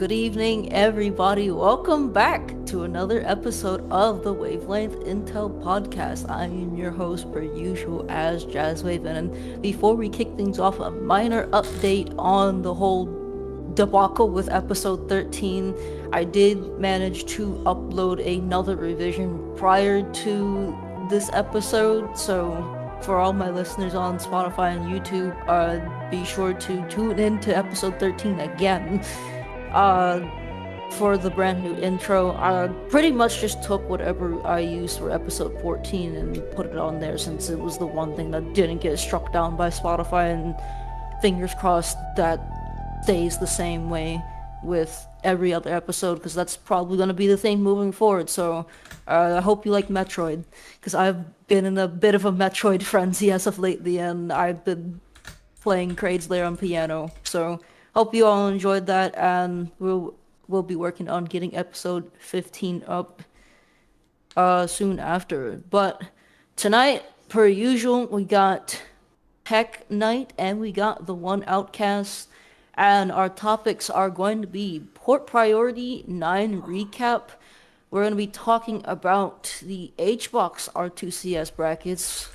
Good evening, everybody. Welcome back to another episode of the Wavlength INTL podcast. I am your host, per usual, as Jazzwave. And before we kick things off, a minor update on the whole debacle with episode 13. I did manage to upload another revision prior to this episode, so for all my listeners on Spotify and YouTube, be sure to tune in to episode 13 again. For the brand new intro, I pretty much just took whatever I used for episode 14 and put it on there, since it was the one thing that didn't get struck down by Spotify, and fingers crossed that stays the same way with every other episode, because that's probably going to be the thing moving forward. So I hope you like Metroid, because I've been in a bit of a Metroid frenzy as of lately, and I've been playing Kraid's Lair on piano. So hope you all enjoyed that, and we'll be working on getting episode 15 up soon after. But tonight, per usual, we got Tech Night and we got the one Outkast, and our topics are going to be Port Priority 9 recap. We're going to be talking about the HBox R2CS brackets.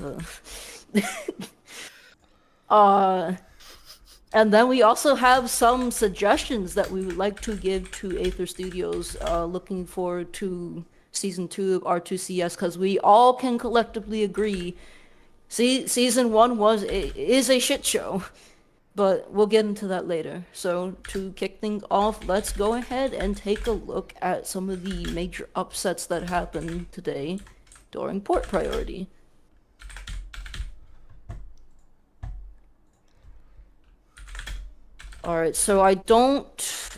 And then we also have some suggestions that we would like to give to Aether Studios, looking forward to Season 2 of R2CS, because we all can collectively agree Season 1 is a shit show, but we'll get into that later. So to kick things off, let's go ahead and take a look at some of the major upsets that happened today during Port Priority. Alright, so I don't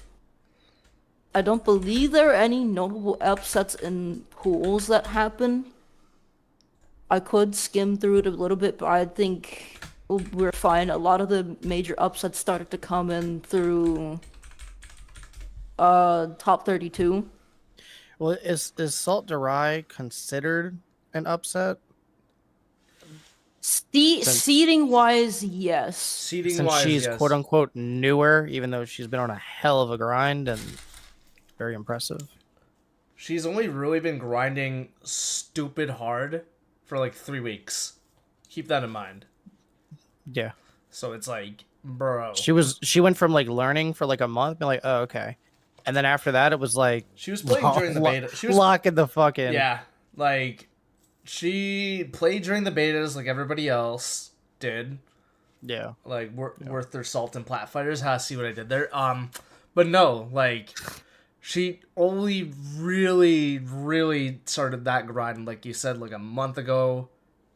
believe there are any notable upsets in pools that happen. I could skim through it a little bit, but I think we're fine. A lot of the major upsets started to come in through top 32. Well, is Salt Durai considered an upset? Seeding wise, yes. Since she's quote unquote newer, even though she's been on a hell of a grind and very impressive. She's only really been grinding stupid hard for like 3 weeks. Keep that in mind. Yeah. So it's like, bro. She went from like learning for like a month, being like, oh, okay. And then after that, it was like she was playing during the beta. She was locking the fuck in. Yeah, like she played during the betas like everybody else did. Yeah. Like worth their salt and plat fighters. See what I did there. But no, like she only really started that grind, like you said, like a month ago,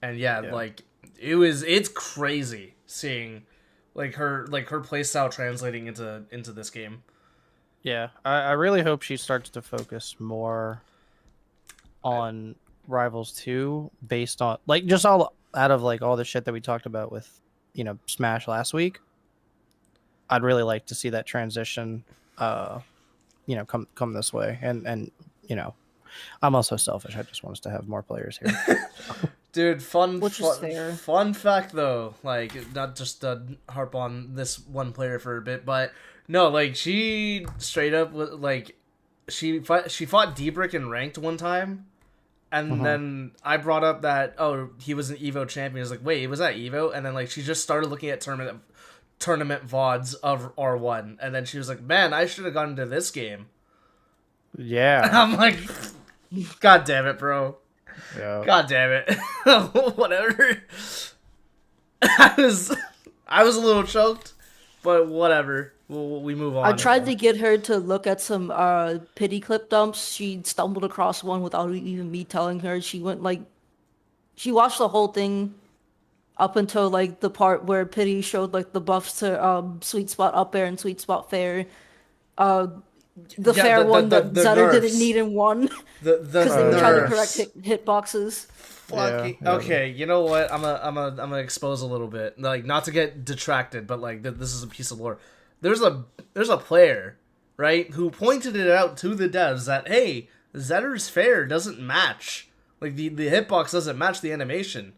and yeah. Like it's crazy seeing like her playstyle translating into this game. Yeah, I really hope she starts to focus more on Rivals 2 based on like just all out of like all the shit that we talked about with Smash last week. I'd really like to see that transition come this way, and I'm also selfish. I just want us to have more players here. Dude, fun fact though, like not just to harp on this one player for a bit, but no, like she straight up like she fought Debrick in ranked one time, and then I brought up that he was an Evo champion. I was like, wait, was that Evo? And then like she just started looking at tournament VODs of R1, and then she was like, man, I should have gone into this game. Yeah. And I'm like, god damn it, bro. Yeah. God damn it. Whatever. I was a little choked, but whatever. We move on. I tried to get her to look at some pity clip dumps. She stumbled across one without even me telling her. She watched the whole thing up until like the part where Pity showed like the buffs to Sweet Spot Up Air and Sweet Spot Fair. Fair one that Zetter didn't need in one because they were trying to correct hitboxes. Okay, you know what? I'm gonna expose a little bit, like not to get detracted, but like this is a piece of lore. There's a player, right, who pointed it out to the devs that hey, Zetter's Fair doesn't match, like the hitbox doesn't match the animation,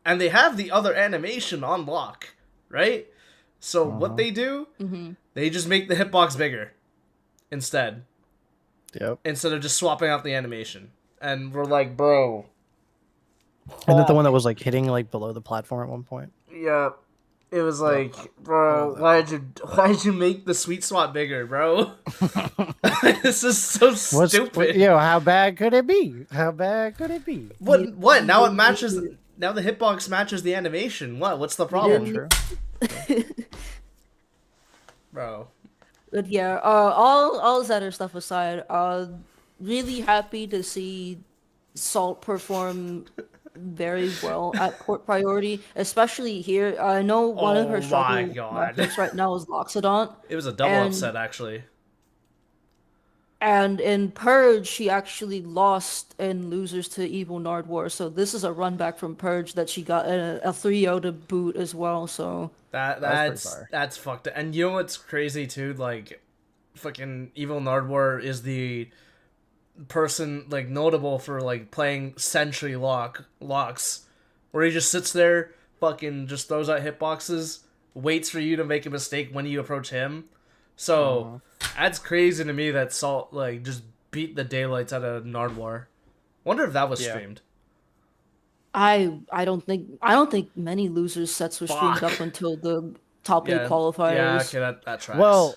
and they have the other animation on lock, right? So what they do, they just make the hitbox bigger. instead. Yep. Instead of just swapping out the animation. And we're like, bro. Isn't it the one that was like hitting like below the platform at one point? Yeah. It was Yep. like, bro, why'd you make the sweet spot bigger, bro? This is so stupid. How bad could it be? How bad could it be? What? Now it matches. Now the hitbox matches the animation. What's the problem? Bro. But yeah, all Zetter stuff aside, really happy to see Salt perform very well at court priority, especially here. I know one of her struggle matchups right now is Loxodont. It was a double upset, actually. And in Purge, she actually lost in losers to Evil Nardwar, so this is a run back from Purge that she got a 3-0 to boot as well, so... That's fucked up. And you know what's crazy, too? Like, fucking Evil Nardwar is the person, like, notable for, like, playing Sentry locks, where he just sits there, fucking just throws out hitboxes, waits for you to make a mistake when you approach him. So, that's crazy to me that Salt, like, just beat the daylights out of Nardwar. Wonder if that was streamed. I don't think many losers sets were streamed up until the top 8 qualifiers. Yeah, okay, that tracks. Well,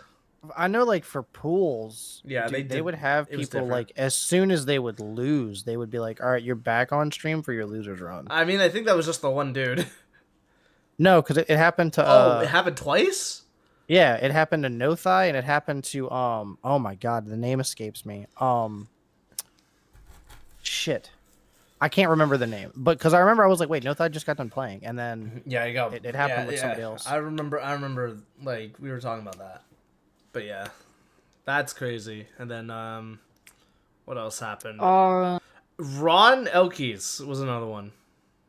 I know, like, for pools, yeah, they would have people, like, as soon as they would lose, they would be like, all right, you're back on stream for your losers run. I mean, I think that was just the one dude. No, because it happened to... it happened twice? Yeah, it happened to No Thigh, and it happened to, oh my god, the name escapes me. Shit. I can't remember the name, but because I remember I was like, wait, No Thigh just got done playing, and then it happened with somebody else. I remember, like, we were talking about that. But yeah, that's crazy. And then, what else happened? Ron Elkies was another one.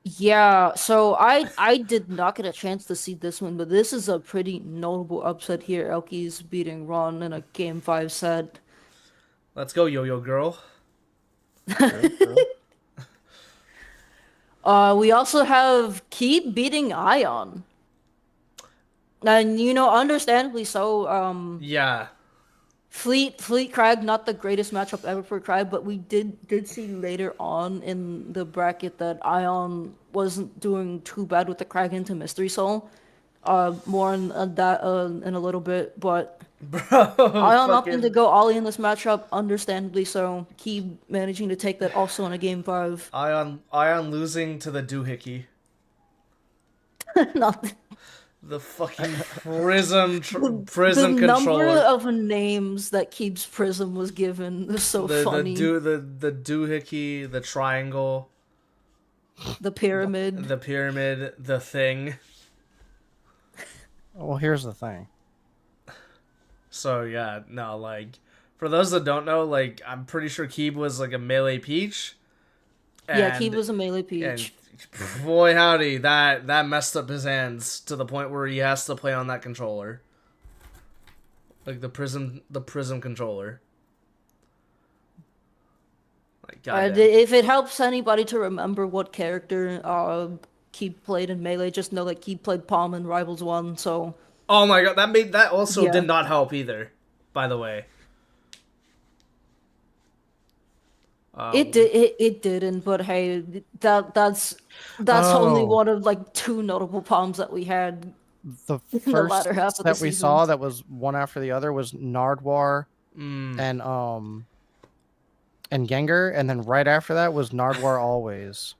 Yeah, so I did not get a chance to see this one, but this is a pretty notable upset here. Elkies beating Ron in a Game 5 set. Let's go, Yo-Yo Girl. We also have Keep beating Ion. And, understandably so, yeah. Fleet Crag, not the greatest matchup ever for Crag, but we did see later on in the bracket that Ion wasn't doing too bad with the Crag into Mystery Soul. More on that in a little bit, but Ion opting to go Ollie in this matchup, understandably so. Keep managing to take that also in a Game 5. Ion losing to the doohickey. Not the fucking Prism the controller. Number of names that Keep's Prism was given is so funny. The doohickey, the triangle, the pyramid, the thing. Well, here's the thing. So yeah, no, like, for those that don't know, like, I'm pretty sure Keeb was like a melee peach. Yeah, Keeb was a melee peach. And boy howdy, that messed up his hands to the point where he has to play on that controller. Like the prism controller. Like, if it helps anybody to remember what character Keeb played in Melee, just know that Keeb played Palm in Rivals 1, so... Oh my god, that also did not help either, by the way. It didn't, but hey, that's only one of like 2 notable palms that we had. The first that we saw that was one after the other was Nardwar and Gengar, and then right after that was Nardwar Always.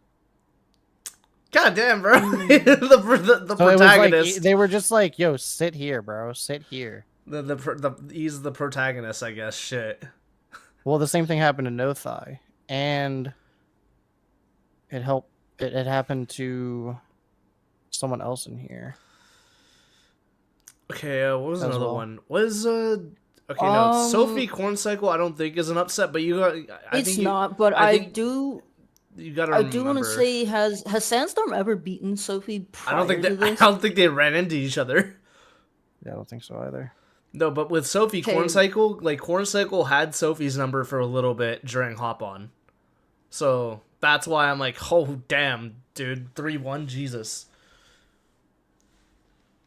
God damn, bro. the protagonist. Like, they were just like, yo, sit here, bro. Sit here. He's the protagonist, I guess. Shit. Well, the same thing happened to No Thigh, and it happened to someone else in here. Okay, what was another one? No, Sophie Corncycle I don't think is an upset, but I do want to say, has Sandstorm ever beaten Sophie I don't think they ran into each other. Yeah, I don't think so either. No, but with Sophie Corncycle, like, Corncycle had Sophie's number for a little bit during Hop On. So that's why I'm like, oh damn, dude, 3-1, Jesus.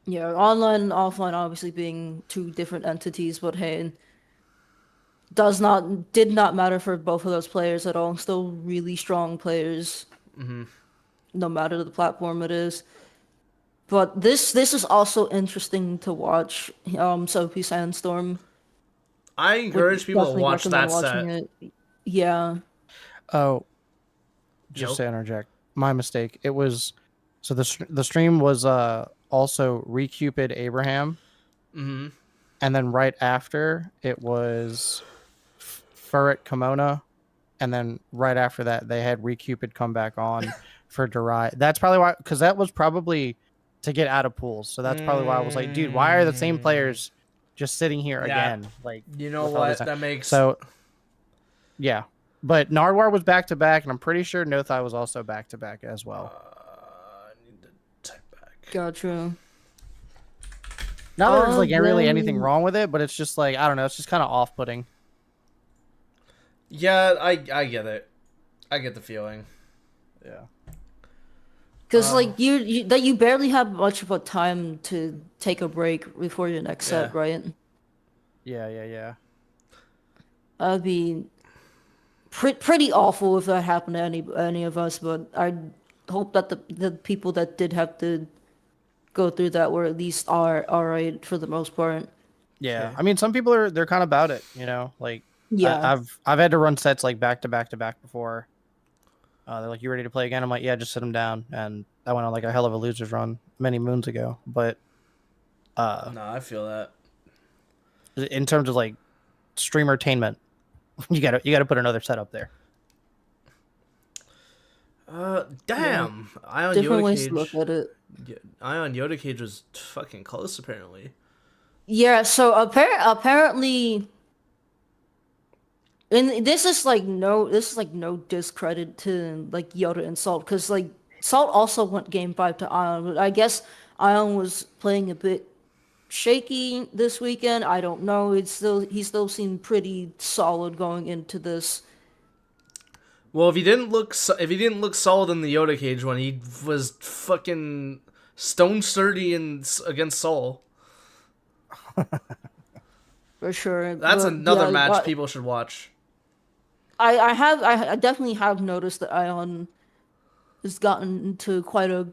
Yeah, online and offline obviously being 2 different entities, but hey, did not matter for both of those players at all. Still really strong players, no matter the platform it is. But this is also interesting to watch. Sophie Sandstorm I would encourage people to definitely watch recommend that watching set. it. Yeah. Oh, just Yo. to interject, my mistake. It was so the stream was also Recupid Abraham, Mm-hmm. and then right after it was Furret Kimona, and then right after that they had Recupid come back on for Durai. That's probably why, because that was probably to get out of pools. So that's probably why I was like, dude, why are the same players just sitting here Yeah. again? Like, You know with all these what? That makes... so yeah. But Nardwar was back to back, and I'm pretty sure Nothai was also back to back as well. I need to type back. Gotcha. Not that there's like really anything Then wrong with it, but it's just like, I don't know, it's just kind of off-putting. Yeah, I get it. I get the feeling. Yeah. because like you barely have much of a time to take a break before your next set, Yeah. right? Yeah. That'd be pretty awful if that happened to any of us. But I hope that the people that did have to go through that were at least are all right for the most part. Yeah. Okay. I mean, some people they're kind of about it, you know? Like, Yeah. I've had to run sets like back to back to back before. They're like, "You ready to play again?" I'm like, "Yeah, just sit them down." And I went on like a hell of a losers run many moons ago. But No, I feel that. in terms of like streamertainment, you gotta put another set up there. Damn. Ion Different Yoda ways to look Cage. at it. Ion Yoda Cage was fucking close, apparently. Yeah. So apparently. And this is like no discredit to like Yoda and Salt, because like Salt also went game 5 to Ion, but I guess Ion was playing a bit shaky this weekend. I don't know. He still seemed pretty solid going into this. Well, if he didn't look solid in the Yoda Cage one, he was fucking stone sturdy against Soul. For sure. That's But, another yeah, match people should watch. I definitely have noticed that Ion has gotten into quite a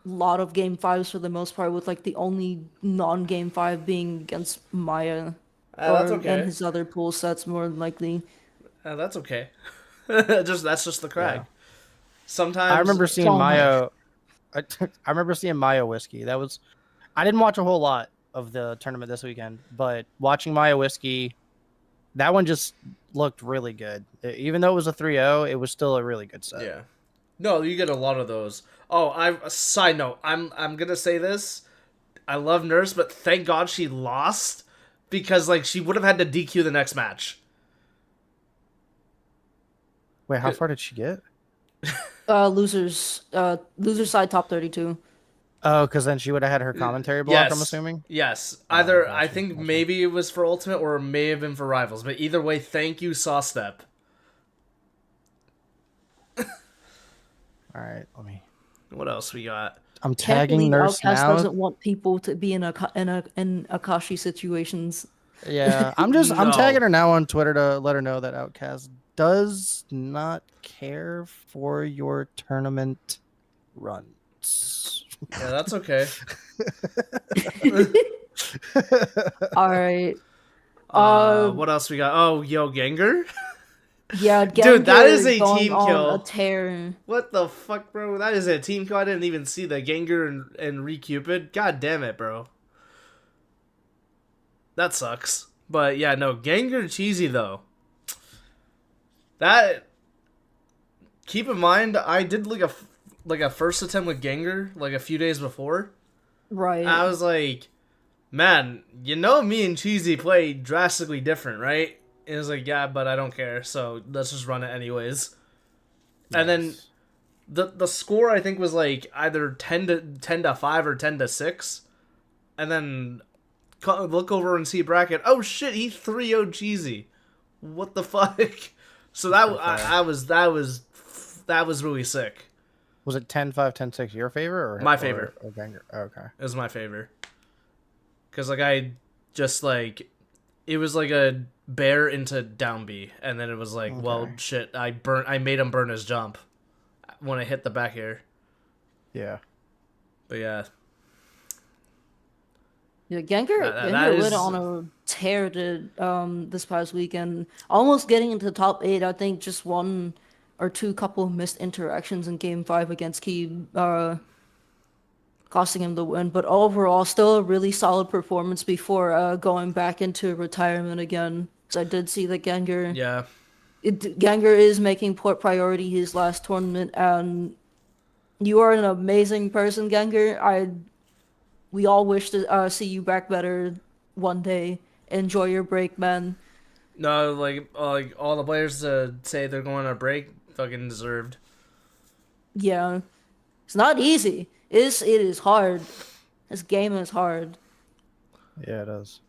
lot of game 5s for the most part, with like the only non-game 5 being against Maya, That's and okay. his other pool sets more than likely. That's okay. That's just the crag. Yeah. Sometimes I remember seeing Oh my- Mayo. I remember seeing Mayo Whiskey. That was. I didn't watch a whole lot of the tournament this weekend, but watching Mayo Whiskey, that one just looked really good. Even though it was a 3-0, it was still a really good set. Yeah. No, you get a lot of those. Oh, side note, I'm gonna say this. I love Nurse, but thank God she lost, because like she would have had to DQ the next match. Wait, how far did she get? Losers side top 32. Oh, because then she would have had her commentary block, Yes. I'm assuming? Yes. Either gotcha, I think maybe it was for Ultimate or it may have been for Rivals, but either way, thank you, Sawstep. All right, let me. What else we got? I'm Can't tagging believe Nurse Outkast now. doesn't want people to be in Akashi situations. Yeah, I'm No. tagging her now on Twitter to let her know that Outkast does not care for your tournament runs. Yeah, that's okay. All right. What else we got? Oh, yo, Gengar? Yeah, Dude, that is a going team on kill. a tear. What the fuck, bro? That is a team kill. I didn't even see the Gengar and Recupid. God damn it, bro. That sucks. But yeah, no, Gengar cheesy though. That, keep in mind, I did like a first attempt with Gengar like a few days before. Right. I was like, man, you know me and Cheesy play drastically different, right? And it was like, yeah, but I don't care, so let's just run it anyways. And then the score I think was like either 10 to 5 or 10 to 6. And then look over and see bracket. Oh shit, he 3-0'd Cheesy. What the fuck? So that was really sick. Was it 10-5, 10-6 your favor? Or My favor. Or Gengar? Oh, okay. It was my favor. Because, like, I just, like, it was like a Bear into down B, and then it was like, well, shit, I made him burn his jump when I hit the back air. Yeah. But yeah. Yeah, Gengar went on a tear this past weekend, almost getting into the top 8. I think just one or two couple of missed interactions in Game 5 against Key, costing him the win. But overall, still a really solid performance before going back into retirement again. So I did see that Gengar. Yeah. Gengar is making port priority his last tournament, and you are an amazing person, Gengar. We all wish to see you back better one day. Enjoy your break, man. No, like all the players to say they're going on a break, fucking deserved. Yeah, it's not easy. It is hard. This game is hard. Yeah, it is.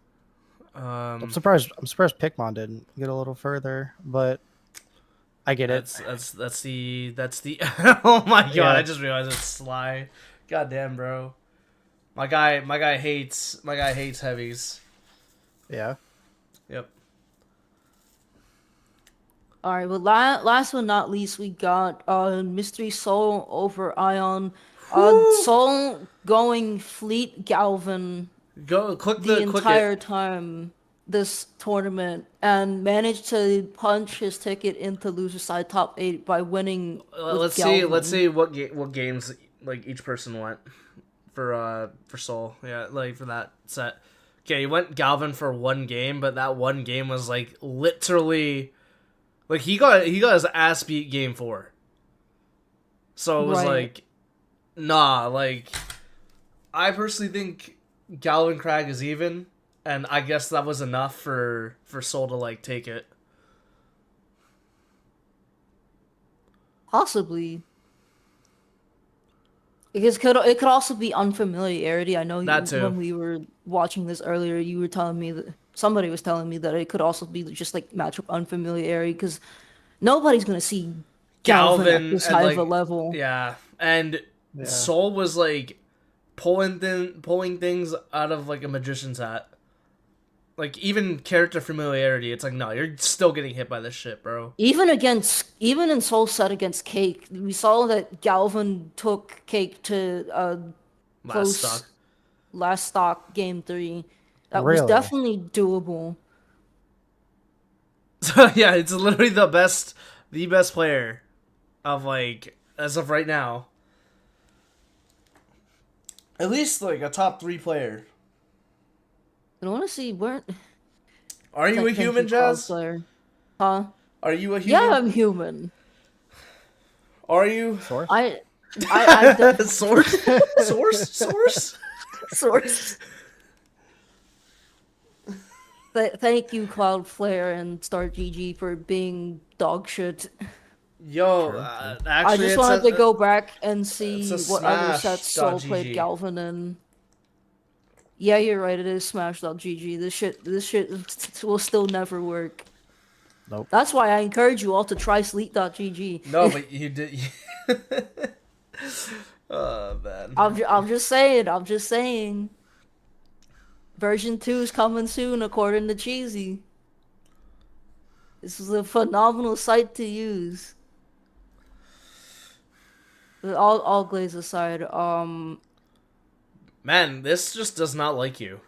I'm surprised Pikmon didn't get a little further, but I get it. That's the oh my god, Yeah. I just realized it's Sly. God damn, bro. My guy hates heavies. Yeah. Yep. All right, well, last but not least, we got Mystery Soul over Ion. Soul going Fleet Galvin Go click the click entire it. time this tournament and managed to punch his ticket into loser side top 8 by winning. Let's see what games like each person went for Soul. Yeah, like for that set. Okay, he went Galvin for one game, but that one game was like literally like he got his ass beat game 4. So it was like nah, like I personally think Galvin Crag is even, and I guess that was enough for Soul to like take it. Possibly. Because it could also be unfamiliarity. I know when we were watching this earlier, you were telling me that somebody was telling me that it could also be just like matchup unfamiliarity because nobody's gonna see Galvin at this high of a level. Yeah, and Soul was like pulling things out of like a magician's hat. Like even character familiarity, it's like no, you're still getting hit by this shit, bro. Even in Soul set against Cake, we saw that Galvin took Cake to last stock game 3. That was definitely doable. So yeah, it's literally the best player of like as of right now. At least like a top 3 player. I want to see where. Are you a human, Jazz? Huh? Are you a human? Yeah, I'm human. Are you? Source? I Source. Thank you, Cloudflare and Star GG, for being dog shit. Yo, actually, I just wanted to go back and see what other sets Soul played Galvin in. Yeah, you're right. It is Smash.gg. This shit will still never work. Nope. That's why I encourage you all to try Sleep.gg. No, but you did. Oh man. I'm just saying. Version 2 is coming soon, according to Cheesy. This is a phenomenal site to use. All glaze aside, man, this just does not like you.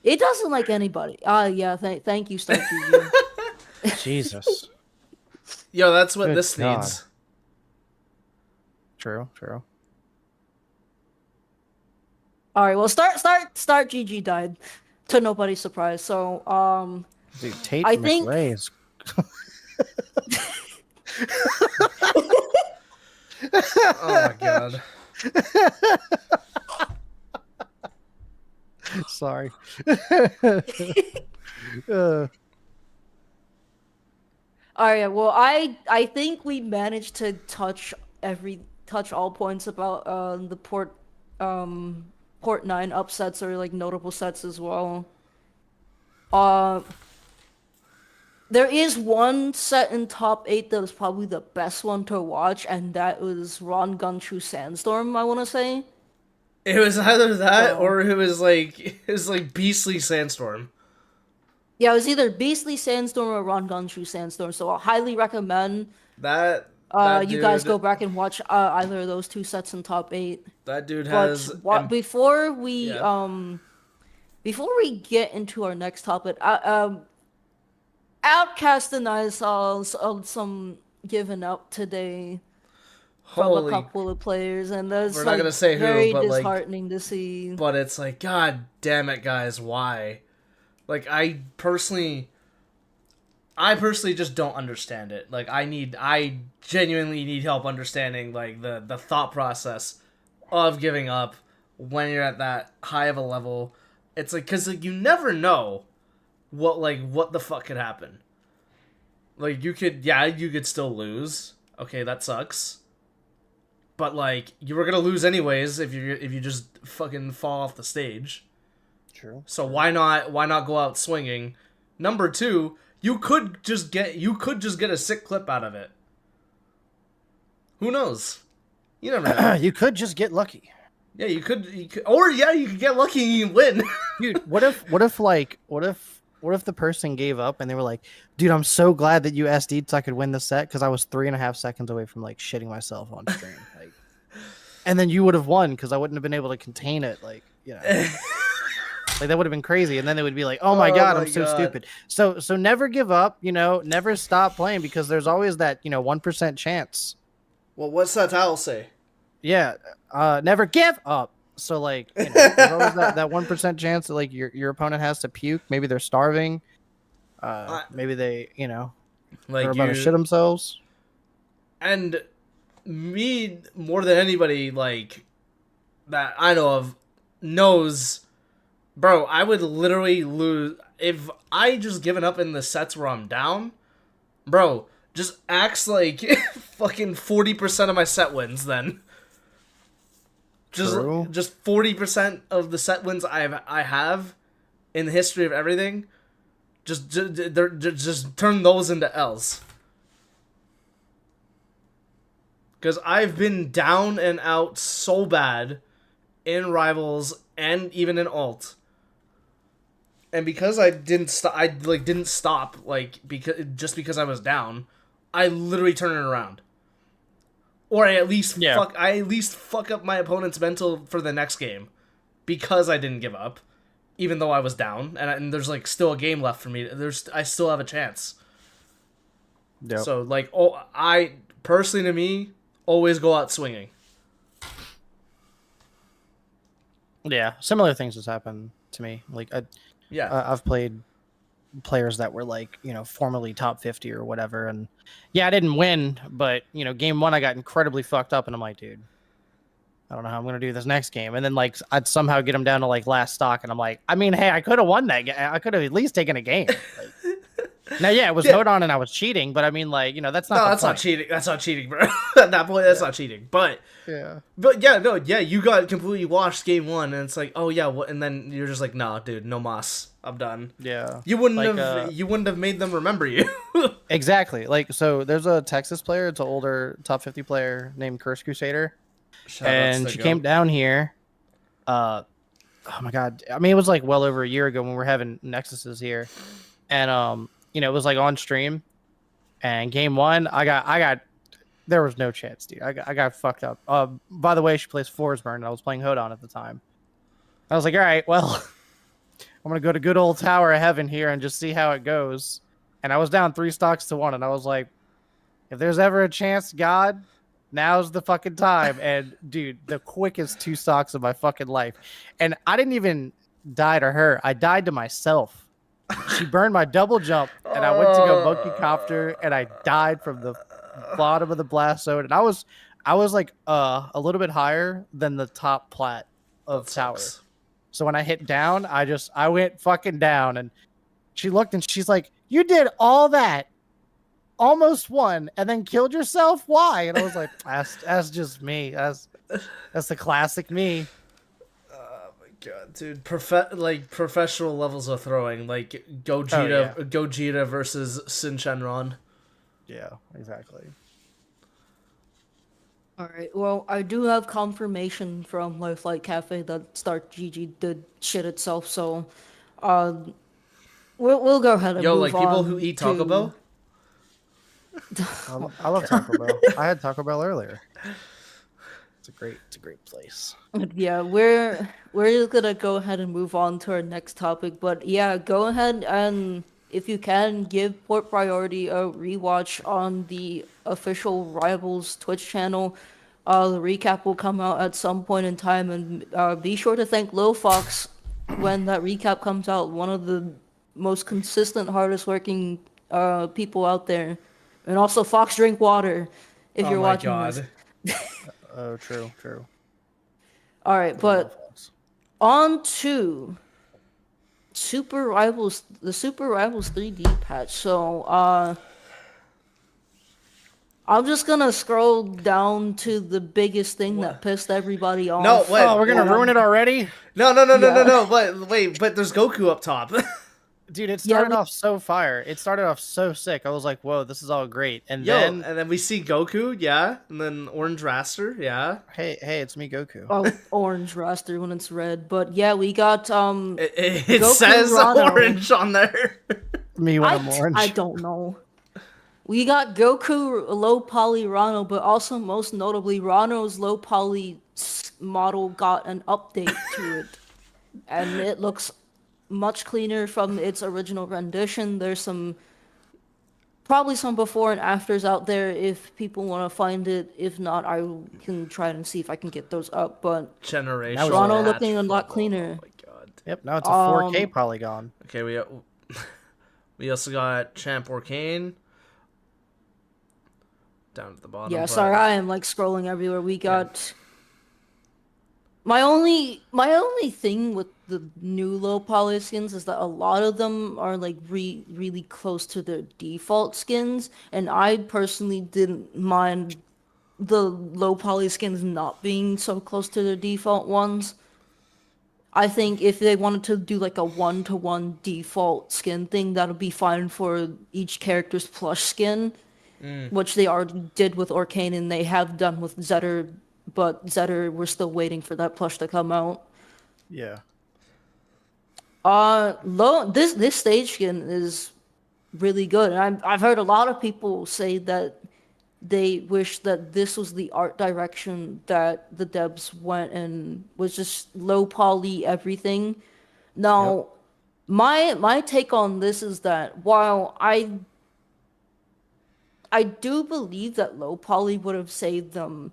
It doesn't like anybody. Yeah, thank you, Star GG. Jesus. Yo, that's what this needs. True. All right, well, start GG died, to nobody's surprise. So, dude, Tate I think. McRae is... Oh my god. Sorry. All right, well, I think we managed to touch all points about the port 9 upsets or like notable sets as well. There is one set in top 8 that was probably the best one to watch, and that was Ron Gunchu Sandstorm, I want to say. It was either that or it was like Beastly Sandstorm. Yeah, it was either Beastly Sandstorm or Ron Gumshoe Sandstorm. So I highly recommend That you guys dude go back and watch either of those two sets in top 8. that dude But has yeah. before we get into our next topic, Outkast and I saw some giving up today from a Holy, couple of players, and we're that's not like gonna say who, very but like, disheartening to see. but it's like, God damn it, guys, why? Like, I personally just don't understand it. Like, I genuinely need help understanding like the thought process of giving up when you're at that high of a level. It's like, cause like you never know what the fuck could happen. Like you could still lose. Okay, that sucks. But like you were gonna lose anyways if you just fucking fall off the stage. True. So why not go out swinging? Number two, you could just get a sick clip out of it. Who knows? You never know. You could just get lucky. Yeah, you could or yeah, you could get lucky and you win. Dude, what if the person gave up and they were like, dude, I'm so glad that you SD'd so I could win the set because I was 3.5 seconds away from like shitting myself on stream. Like, and then you would have won because I wouldn't have been able to contain it. Like, you know, like that would have been crazy. And then they would be like, oh my God, I'm so stupid. So never give up, you know, never stop playing because there's always that, 1% chance. Well, what's that towel say? Yeah. Never give up. So like, there's always that 1% chance that like your opponent has to puke. Maybe they're starving. Maybe they, like they're about to shit themselves. And me more than anybody like that I know of knows, bro. I would literally lose if I just given up in the sets where I'm down, bro. Just acts like fucking 40% of my set wins then. Just 40% of the set wins I have in the history of everything. Just turn those into L's. Because I've been down and out so bad in Rivals and even in Alt. And because I didn't stop because I was down, I literally turn it around. Or I at least fuck up my opponent's mental for the next game because I didn't give up, even though I was down and there's like still a game left for me. I still have a chance. Yep. So like, I personally, to me, always go out swinging. Yeah, similar things has happened to me. Like I've played players that were like, formerly top 50 or whatever, and I didn't win, but game 1 I got incredibly fucked up and I'm like, dude, I don't know how I'm gonna do this next game. And then like I'd somehow get them down to like last stock and I'm like, I mean, hey, I could have won that game. I could have at least taken a game. Like, now it was Hodon and I was cheating, but I mean, like, that's not cheating. That's not cheating, bro. At that point, that's not cheating. But you got completely washed game 1 and it's like, oh yeah, and then you're just like, nah, dude, no mas, I'm done. Yeah, you wouldn't have made them remember you. Exactly. Like, so there's a Texas player, it's an older top 50 player named Curse Crusader, and she came down here. Oh my God, I mean, it was like well over a year ago when we were having Nexuses here, and it was like on stream, and game 1, I got, there was no chance, dude. I got fucked up. By the way, she plays Forsburn, and I was playing Hodon at the time. I was like, all right, well, I'm gonna go to good old Tower of Heaven here and just see how it goes. And I was down 3 stocks to 1, and I was like, if there's ever a chance, God, now's the fucking time. And dude, the quickest 2 stocks of my fucking life. And I didn't even die to her. I died to myself. She burned my double jump, and I went to go monkey copter, and I died from the bottom of the blast zone. And I was like a little bit higher than the top plat of Tower. So when I hit down, I went fucking down, and she looked and she's like, "You did all that, almost won, and then killed yourself? Why?" And I was like, "That's just me. That's the classic me." God, dude, professional levels of throwing, like Gogeta versus Sin Shenron. Yeah, exactly. All right. Well, I do have confirmation from Lifelike Cafe that Start GG did shit itself. So, we'll go ahead and Yo, move like people on who eat Taco Bell. I love Taco Bell. I had Taco Bell earlier. It's a great place. Yeah, we're just gonna go ahead and move on to our next topic. But yeah, go ahead and if you can give Port Priority a rewatch on the official Rivals Twitch channel. The recap will come out at some point in time, and be sure to thank Lil Fox when that recap comes out. One of the most consistent, hardest working people out there, and also Fox drink water if Oh you're my watching this. god. Oh, true. All right, but on to the Super Rivals 3D patch. So, I'm just gonna scroll down to the biggest thing that pissed everybody off. No, wait. Oh, we're gonna ruin it already? No. Yeah. But wait, but there's Goku up top. Dude, it started off so fire. It started off so sick. I was like, whoa, this is all great. And then we see Goku, yeah, and then Orange Raster, yeah. Hey, it's me, Goku. Oh, orange raster when it's red. But yeah, we got It Goku says Rano. orange on there. Me when I'm orange. I don't know. We got Goku low poly Rano, but also most notably Rano's low poly model got an update to it, and it looks much cleaner from its original rendition. There's probably some before and afters out there if people want to find it. If not, I can try and see if I can get those up. But Generation Rano looking a lot cleaner. Oh my god. Yep, now it's a 4K polygon. Okay, we also got Champ Orcane. Down to the bottom. Yeah, sorry, I am like scrolling everywhere. We got my only thing with the new low poly skins is that a lot of them are like really close to their default skins, and I personally didn't mind the low poly skins not being so close to their default ones. I think if they wanted to do like a 1-to-1 default skin thing, that would be fine for each character's plush skin. Which they already did with Orcane and they have done with Zetter, but Zetter, we're still waiting for that plush to come out. Yeah. This stage skin is really good. And I've heard a lot of people say that they wish that this was the art direction that the devs went and was just low poly everything. Now, my take on this is that while I do believe that low poly would have saved them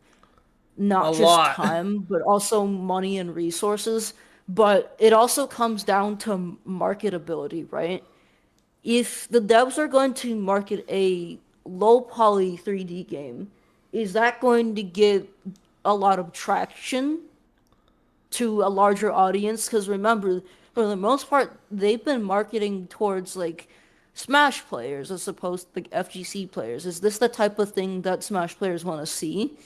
not just time, but also money and resources. But it also comes down to marketability, right? If the devs are going to market a low poly 3D game, is that going to get a lot of traction to a larger audience? Because remember, for the most part, they've been marketing towards like Smash players as opposed to FGC players. Is this the type of thing that Smash players want to see?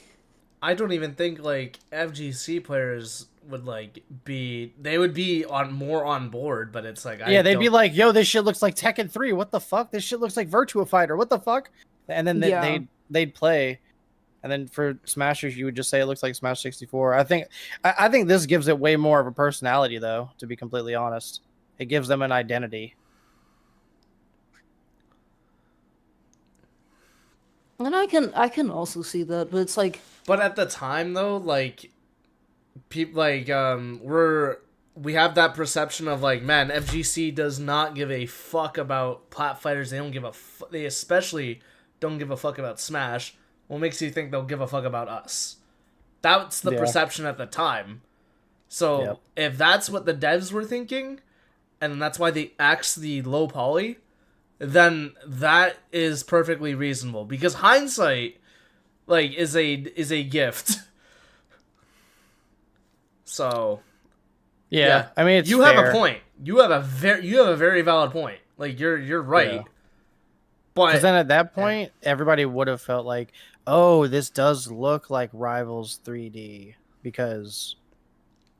I don't even think like FGC players would like be. They would be more on board, but it's like they'd be like, "Yo, this shit looks like Tekken 3. What the fuck? This shit looks like Virtua Fighter. What the fuck?" And then they'd play. And then for Smashers, you would just say it looks like Smash 64. I think this gives it way more of a personality, though. To be completely honest, it gives them an identity. And I can also see that, but it's like. But at the time, though, like people like we have that perception of like, man, FGC does not give a fuck about plat fighters. They don't give they especially don't give a fuck about Smash. What makes you think they'll give a fuck about us? That's the perception at the time. So if that's what the devs were thinking, and that's why they axed the low poly, then that is perfectly reasonable, because hindsight like is a gift. So yeah, I mean, you have a point. You have a very valid point. Like you're right. Yeah. But because then at that point, everybody would have felt like, oh, this does look like Rivals 3D, because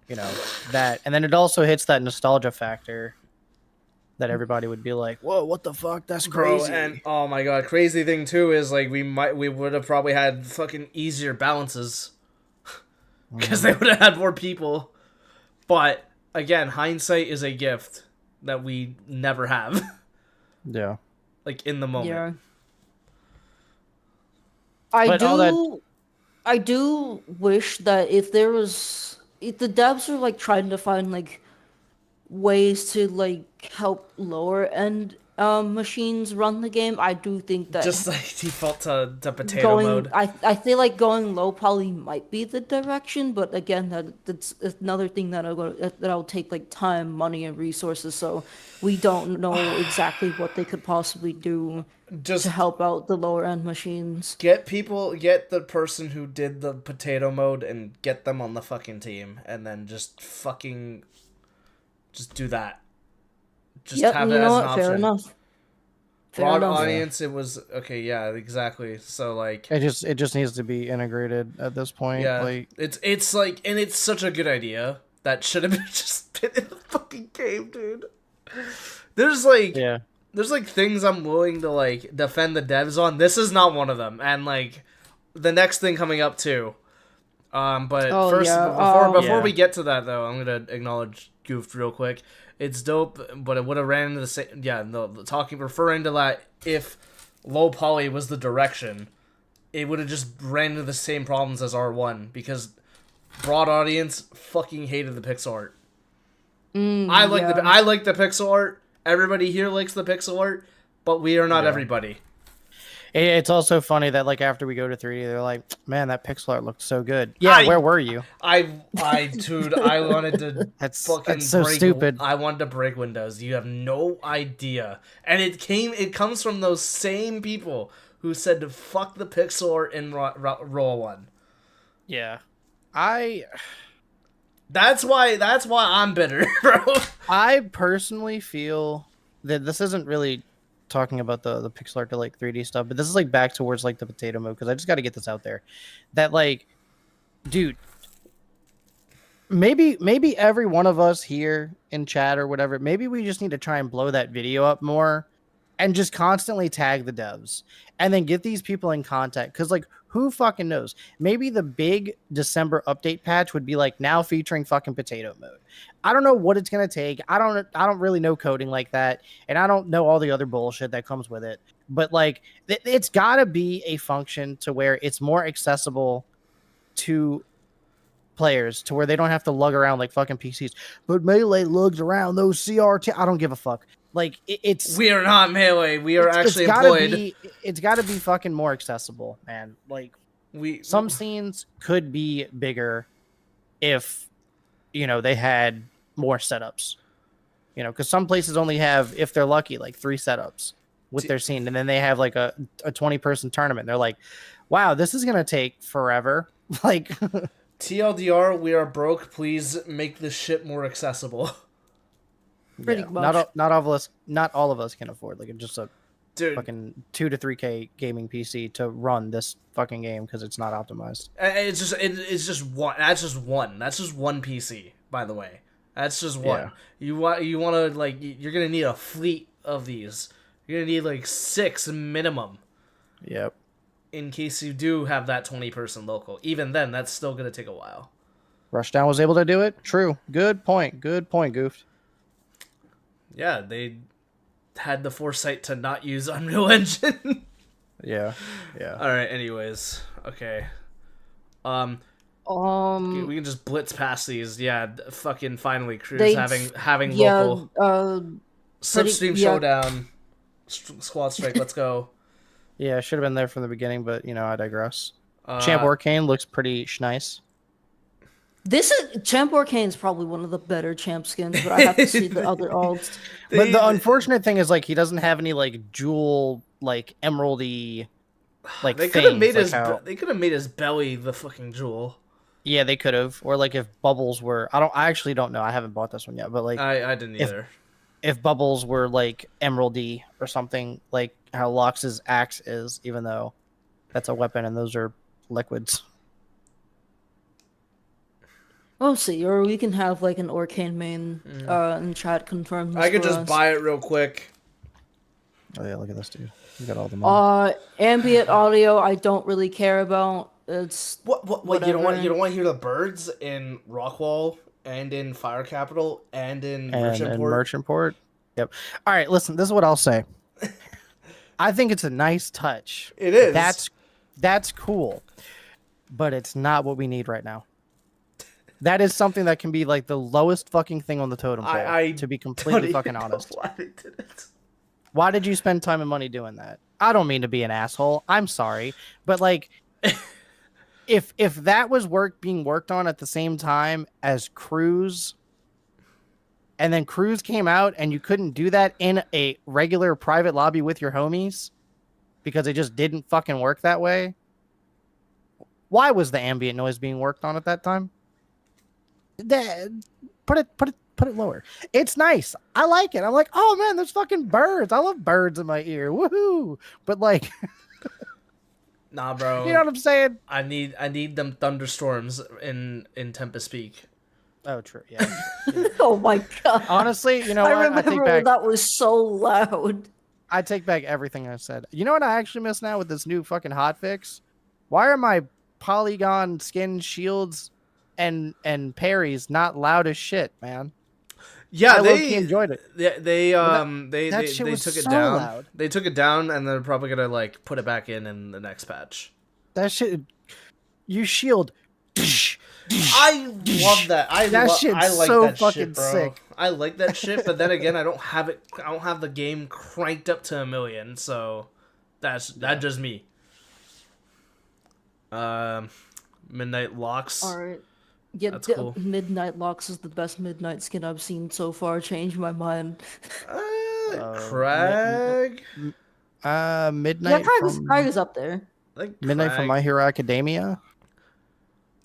that, and then it also hits that nostalgia factor. That everybody would be like, whoa, what the fuck? That's crazy. Bro, and oh my god, crazy thing too is like we would have probably had fucking easier balances because they would have had more people. But again, hindsight is a gift. that we never have. Yeah. Like in the moment. Yeah. I do wish that if the devs are like trying to find like ways to like help lower end machines run the game, I do think that just like default to potato mode. I feel like going low probably might be the direction, but again, that's another thing that I'll take like time, money, and resources. So we don't know exactly what they could possibly do to help out the lower end machines. Get the person who did the potato mode and get them on the fucking team, and then just do that. Just have it as an option. Fair enough. Broad audience, it was okay. Yeah, exactly. So like, it just needs to be integrated at this point. Yeah, like it's like, and it's such a good idea that should have just been in the fucking game, dude. There's like things I'm willing to like defend the devs on. This is not one of them, and like the next thing coming up too. But before we get to that though, I'm gonna acknowledge Goofed real quick. It's dope, but it would have ran into the same. Yeah, referring to that, if low poly was the direction, it would have just ran into the same problems as R1 because broad audience fucking hated the pixel art. I like the pixel art. Everybody here likes the pixel art, but we are not everybody. It's also funny that like after we go to 3D, they're like, "Man, that pixel art looked so good." Yeah, where were you? I wanted to that's so stupid. I wanted to break Windows. You have no idea. And it comes from those same people who said to fuck the pixel art in Roll 1. Yeah. That's why I'm bitter, bro. I personally feel that this isn't really talking about the pixel art to like 3D stuff, but this is like back towards like the potato mode, because I just got to get this out there that like, dude, maybe every one of us here in chat or whatever, maybe we just need to try and blow that video up more and just constantly tag the devs and then get these people in contact, because like, who fucking knows? Maybe the big December update patch would be like now featuring fucking potato mode. I don't know what it's gonna take. I don't really know coding like that, and I don't know all the other bullshit that comes with it. But like, it's gotta be a function to where it's more accessible to players, to where they don't have to lug around like fucking PCs. But Melee lugs around those CRT. I don't give a fuck. Like we are not Melee. We are actually employed. It's got to be fucking more accessible, man. Like some scenes could be bigger if they had more setups. Because some places only have, if they're lucky, like 3 setups with their scene, and then they have like a 20-person tournament. They're like, wow, this is gonna take forever. Like TLDR, we are broke. Please make this shit more accessible. Pretty much. Not all of us can afford like just a fucking 2 to 3K gaming PC to run this fucking game, because it's not optimized. It's just one. That's just one PC, by the way. That's just one. Yeah. You want to like, you're gonna need a fleet of these. You're gonna need like 6 minimum. Yep. In case you do have that 20-person local. Even then, that's still gonna take a while. Rushdown was able to do it. True. Good point, Goofed. Yeah, they had the foresight to not use Unreal Engine. Yeah. All right. Anyways, okay. We can just blitz past these. Yeah, fucking finally, Cruz having local. Slipstream Showdown, Squad Strike. Let's go. Yeah, should have been there from the beginning, but I digress. Champ Arcane looks pretty nice. Champ Arcane is probably one of the better champ skins, but I have to see the other alts. But the unfortunate thing is like he doesn't have any like jewel like emeraldy like they could have made his belly the fucking jewel. Yeah, they could have. Or like if Bubbles were, I actually don't know. I haven't bought this one yet, but like I didn't either. If Bubbles were like emeraldy or something, like how Lox's axe is, even though that's a weapon and those are liquids. We'll see, or we can have like an Arcane main in chat confirm. I could just buy it real quick. Oh yeah, look at this dude. You got all the money. Ambient audio, I don't really care about. It's what you don't want to hear the birds in Rockwall and in Fire Capital and in Merchantport. Yep. All right, listen, this is what I'll say. I think it's a nice touch. It is. That's cool. But it's not what we need right now. That is something that can be like the lowest fucking thing on the totem pole, to be completely fucking honest. Why they did it. Why did you spend time and money doing that? I don't mean to be an asshole. I'm sorry. But like if that was being worked on at the same time as Cruise, and then Cruise came out and you couldn't do that in a regular private lobby with your homies because it just didn't fucking work that way. Why was the ambient noise being worked on at that time? Put it lower. It's nice. I like it. I'm like, oh man, there's fucking birds. I love birds in my ear. Woohoo! But like, nah, bro. You know what I'm saying? I need them thunderstorms in Tempest Peak. Oh, true. Yeah. Oh my god. Honestly, you know I what? remember when that was so loud. I take back everything I said. You know what I actually miss now with this new fucking hotfix? Why are my polygon skin shields and parries not loud as shit, man? Yeah, they enjoyed it. They took it so down. Loud. They took it down, and they're probably gonna like put it back in the next patch. That shit, you shield. I love that. I like so that fucking shit, bro. sick. I like that shit, but then again, I don't have the game cranked up to 1,000,000, so that's just me. Midnight Locks. All right. Yeah, that's cool. Midnight Locks is the best midnight skin I've seen so far. Changed my mind. Crag. Midnight. Yeah, Crag is up there. Like Midnight Crag. from My Hero Academia.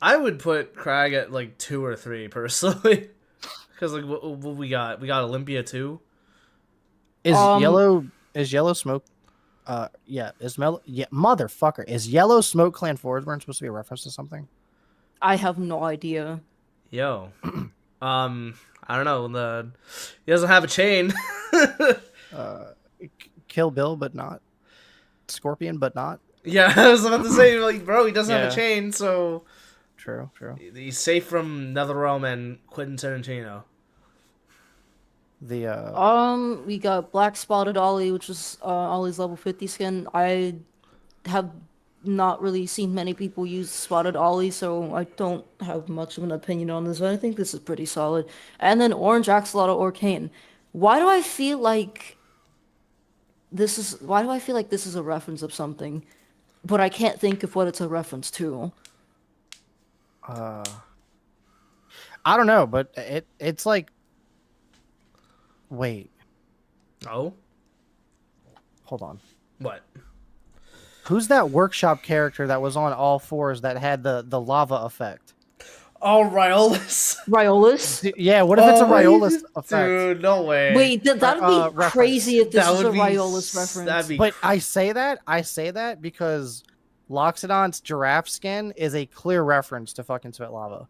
I would put Crag at like 2 or 3 personally, because like what we got Olympia 2. Is yellow smoke? Motherfucker. Is Yellow Smoke Clan Forsburn supposed to be a reference to something? I have no idea. Yo, I don't know. He doesn't have a chain. Kill Bill, but not Scorpion, but not. Yeah, I was about to say, like, bro, he doesn't have a chain, so true. He's safe from NetherRealm and Quentin Tarantino. We got Black Spotted Ollie, which is Ollie's level 50 skin. I have not really seen many people use Spotted Ollie, so I don't have much of an opinion on this, but I think this is pretty solid. And then Orange Axolotl Orcane. Why do I feel like this is a reference of something, but I can't think of what it's a reference to? I don't know, but it's like, wait. Oh? Hold on. What? Who's that workshop character that was on all fours that had the lava effect? Oh, Rhyolus. Rhyolus? Yeah, what if it's a Rhyolus effect? Dude, no way. Wait, that'd be crazy if this is a Rhyolus reference. But I say that because Loxodon's giraffe skin is a clear reference to fucking Sweat Lava.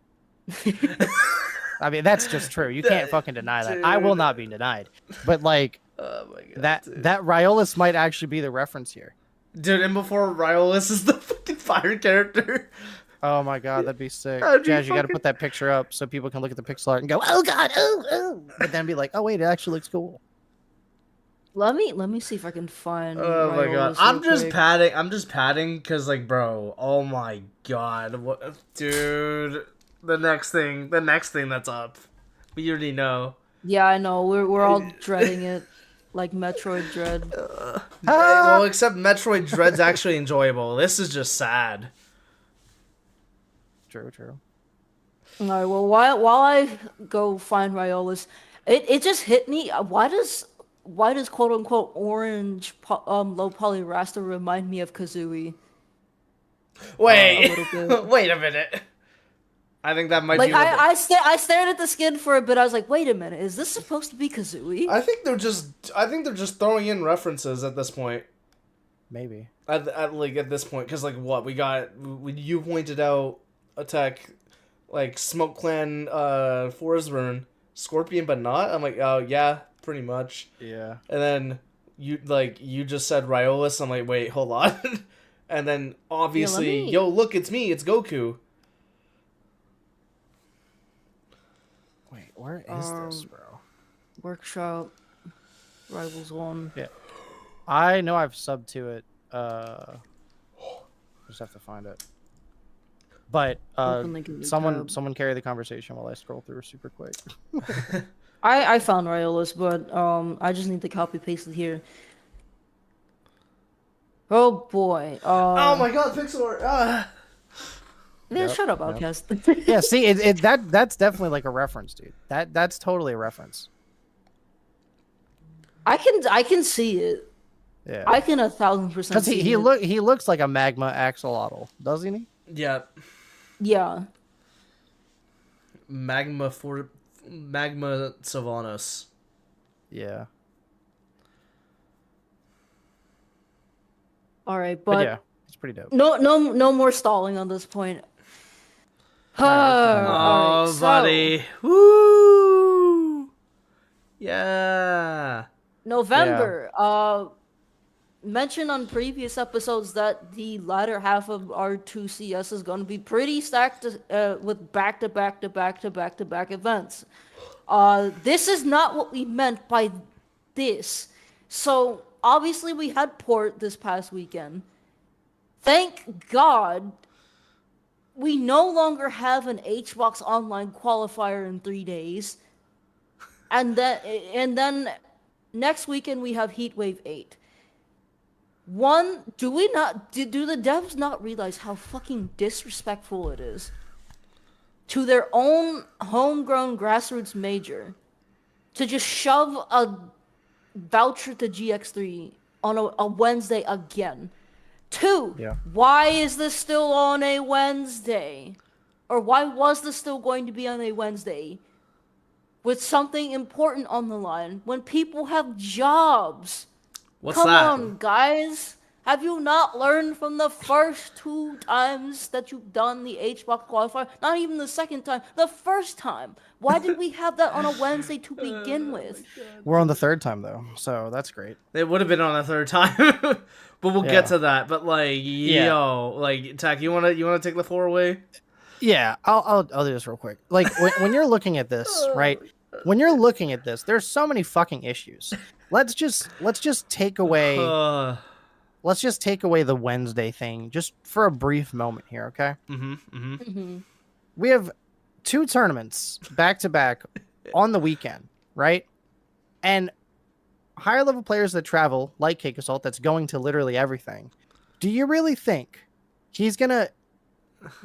I mean, that's just true. You can't fucking deny that. I will not be denied. But like, oh my God, that Rhyolus might actually be the reference here. Dude, and before Rhyolus is the fucking fire character. Oh my God, that'd be sick. Jazz, you gotta put that picture up so people can look at the pixel art and go, oh God, oh. But then be like, oh wait, it actually looks cool. Let me see if I can find. Oh my God, I'm just padding because like, bro, oh my God, what, dude, the next thing that's up, we already know. Yeah, I know. We're all dreading it, like Metroid Dread. Well, except Metroid Dread's actually enjoyable. This is just sad. True. All right. Well, while I go find Rhyolus, it just hit me. Why does quote unquote orange low poly raster remind me of Kazooie? Wait, wait a minute. I think that might be. I stared at the skin for a bit. I was like, wait a minute, is this supposed to be Kazooie? I think they're just throwing in references at this point. Maybe. At this point, because like what you pointed out, attack, like Smoke Clan, Forsburn, Scorpion, but not. I'm like, oh yeah, pretty much. Yeah. And then you just said Rhyolus. I'm like, wait, hold on. And then obviously, yo, look, it's me, it's Goku. Wait, where is this, bro? Workshop. Rivals 1. Yeah. I know I've subbed to it. Just have to find it. But someone carry the conversation while I scroll through super quick. I found Riolus, but I just need to copy paste it here. Oh boy. Oh my god, Pixel art. Yeah, shut up, Outkast. Yeah, see, that's definitely like a reference, dude. That's totally a reference. I can see it. Yeah. I can 1000% Because see he it. looks like a magma axolotl, doesn't he? Yeah. Yeah. Magma Sylvanos. Yeah. All right, But but yeah, it's pretty dope. no more stalling on this point. Oh, right, buddy. Woo! Yeah. November. Mentioned on previous episodes that the latter half of R2CS is going to be pretty stacked with back-to-back events. This is not what we meant by this. So, obviously we had Port this past weekend. Thank God we no longer have an HBox Online qualifier in 3 days. And then next weekend we have Heatwave 8. Do the devs not realize how fucking disrespectful it is to their own homegrown grassroots major to just shove a voucher to GX3 on a Wednesday again? 2, why is this still on a Wednesday? Or why was this still going to be on a Wednesday with something important on the line when people have jobs? Come on, guys. Have you not learned from the first 2 times that you've done the HBox qualifier? Not even the second time, the first time. Why did we have that on a Wednesday to begin with? We're on the 3rd time though, so that's great. It would have been on a 3rd time, but we'll get to that. But like, Tack, you wanna take the floor away? Yeah, I'll do this real quick. Like when you're looking at this, right? When you're looking at this, there's so many fucking issues. Let's just take away the Wednesday thing just for a brief moment here, okay? We have 2 tournaments back to back on the weekend, right? And higher level players that travel, like Cake Assault, that's going to literally everything. Do you really think he's gonna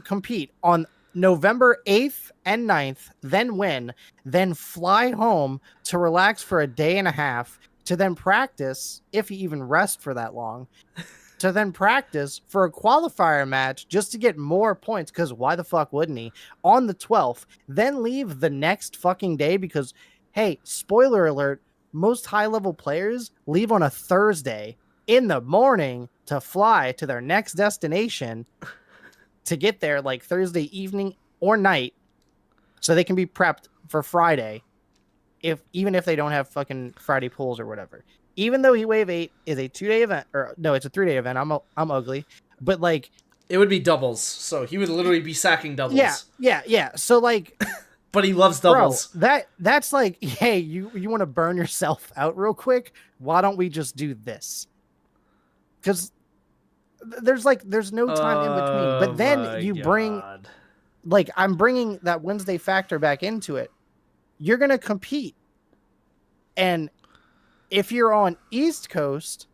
compete on November 8th and 9th, then win, then fly home to relax for a day and a half, to then practice, if he even rests for that long, to then practice for a qualifier match just to get more points, because why the fuck wouldn't he, on the 12th, then leave the next fucking day because, hey, spoiler alert, most high-level players leave on a Thursday in the morning to fly to their next destination to get there like Thursday evening or night so they can be prepped for Friday, even if they don't have fucking Friday pools or whatever. Even though Heatwave 8 is a 2-day event, or no, it's a 3-day event. I'm ugly, but like it would be doubles, so he would literally be sacking doubles. Yeah. So like, but he loves doubles. Bro, that's like, hey, you want to burn yourself out real quick? Why don't we just do this? Because there's no time in between. But then you bring, like, I'm bringing that Wednesday factor back into it. You're going to compete. And if you're on East Coast,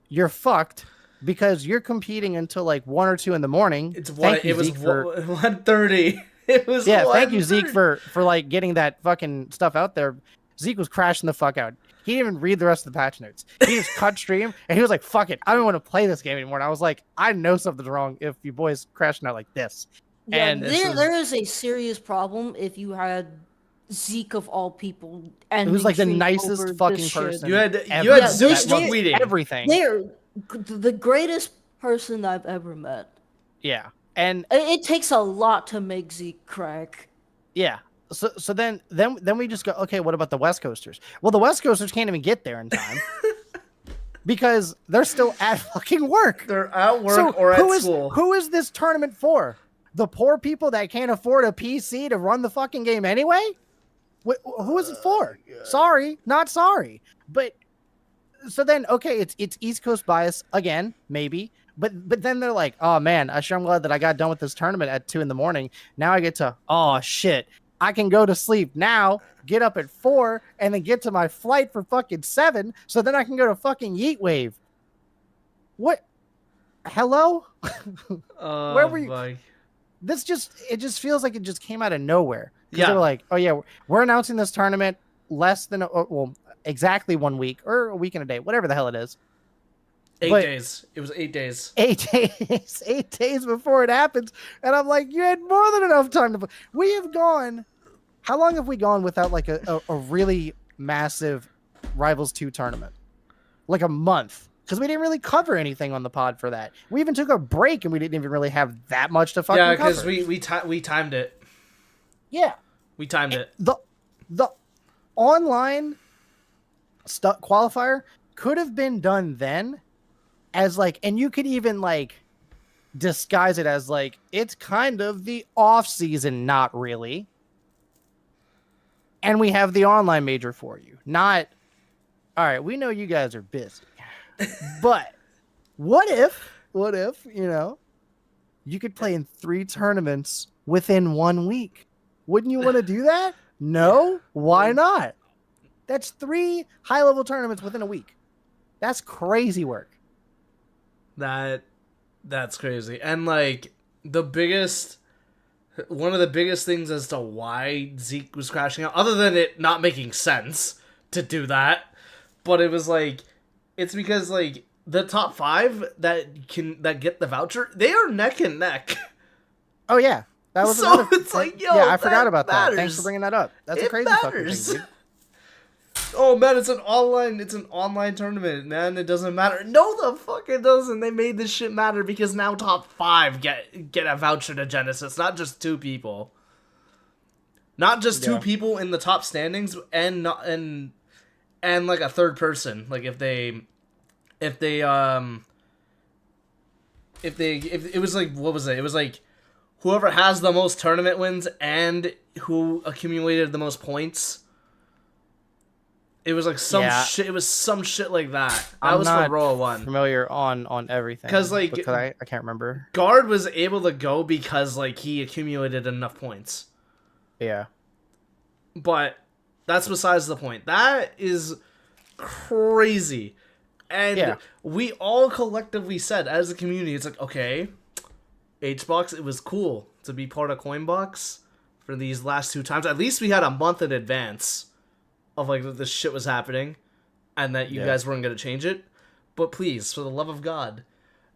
you're fucked because you're competing until like 1 or 2 in the morning. It was 1:30. It was thank you, Zeke, for like getting that fucking stuff out there. Zeke was crashing the fuck out. He didn't even read the rest of the patch notes. He just cut stream and he was like, fuck it, I don't want to play this game anymore. And I was like, I know something's wrong if you boys crashing out like this. Yeah, and there is a serious problem if you had Zeke of all people, and who's like the nicest fucking person. You had Zeus tweeting everything. They're the greatest person I've ever met. Yeah, and it takes a lot to make Zeke crack. Yeah. So then we just go, okay, what about the West Coasters? Well, the West Coasters can't even get there in time because they're still at fucking work. They're at work or at school. Who is this tournament for? The poor people that can't afford a PC to run the fucking game anyway? Who is it for? Sorry, not sorry. But so then okay, it's East Coast bias again, maybe. But then they're like, oh man, I'm glad that I got done with this tournament at 2 a.m. Now I get to, oh shit, I can go to sleep now, get up at 4, and then get to my flight for fucking 7, so then I can go to fucking Yeet Wave. What? Hello? Where were you? Boy. It just feels like it just came out of nowhere. Yeah. They were like, oh yeah, we're announcing this tournament less than, exactly 1 week or a week and a day, whatever the hell it is. 8 days. It was 8 days. 8 days. 8 days before it happens. And I'm like, you had more than enough time to. We have gone. How long have we gone without like a really massive Rivals 2 tournament? Like a month. Because we didn't really cover anything on the pod for that. We even took a break and we didn't even really have that much to fucking cover. Yeah, because we timed it. Yeah. We timed it. The online qualifier could have been done then as like, and you could even like disguise it as like, it's kind of the off season, not really. And we have the online major for you. Not, all right, we know you guys are busy. But what if, you could play in 3 tournaments within 1 week? Wouldn't you want to do that? No? Why not? That's 3 high-level tournaments within a week. That's crazy work. That's crazy. And like one of the biggest things as to why Zeke was crashing out, other than it not making sense to do that, but it was like, it's because like the top 5 that get the voucher, they are neck and neck. Oh yeah, that was so it's like, yo, yeah, I forgot about matters. that. Thanks for bringing that up. That's a crazy fucking thing, dude. Oh man, it's an online tournament, man. It doesn't matter. No, the fuck it doesn't. They made this shit matter because now top 5 get a voucher to Genesis, not just 2 people. Not just 2 people in the top standings, and like a third person. Like if it was like, what was it? It was like whoever has the most tournament wins and who accumulated the most points. It was like some shit. It was some shit like that. That was for Roll 1. Familiar on everything because I can't remember. Guard was able to go because like he accumulated enough points. Yeah, but that's besides the point. That is crazy, and we all collectively said as a community, it's like, okay, HBox, it was cool to be part of Coinbox for these last 2 times. At least we had a month in advance of like that this shit was happening and that you guys weren't going to change it. But please, for the love of God,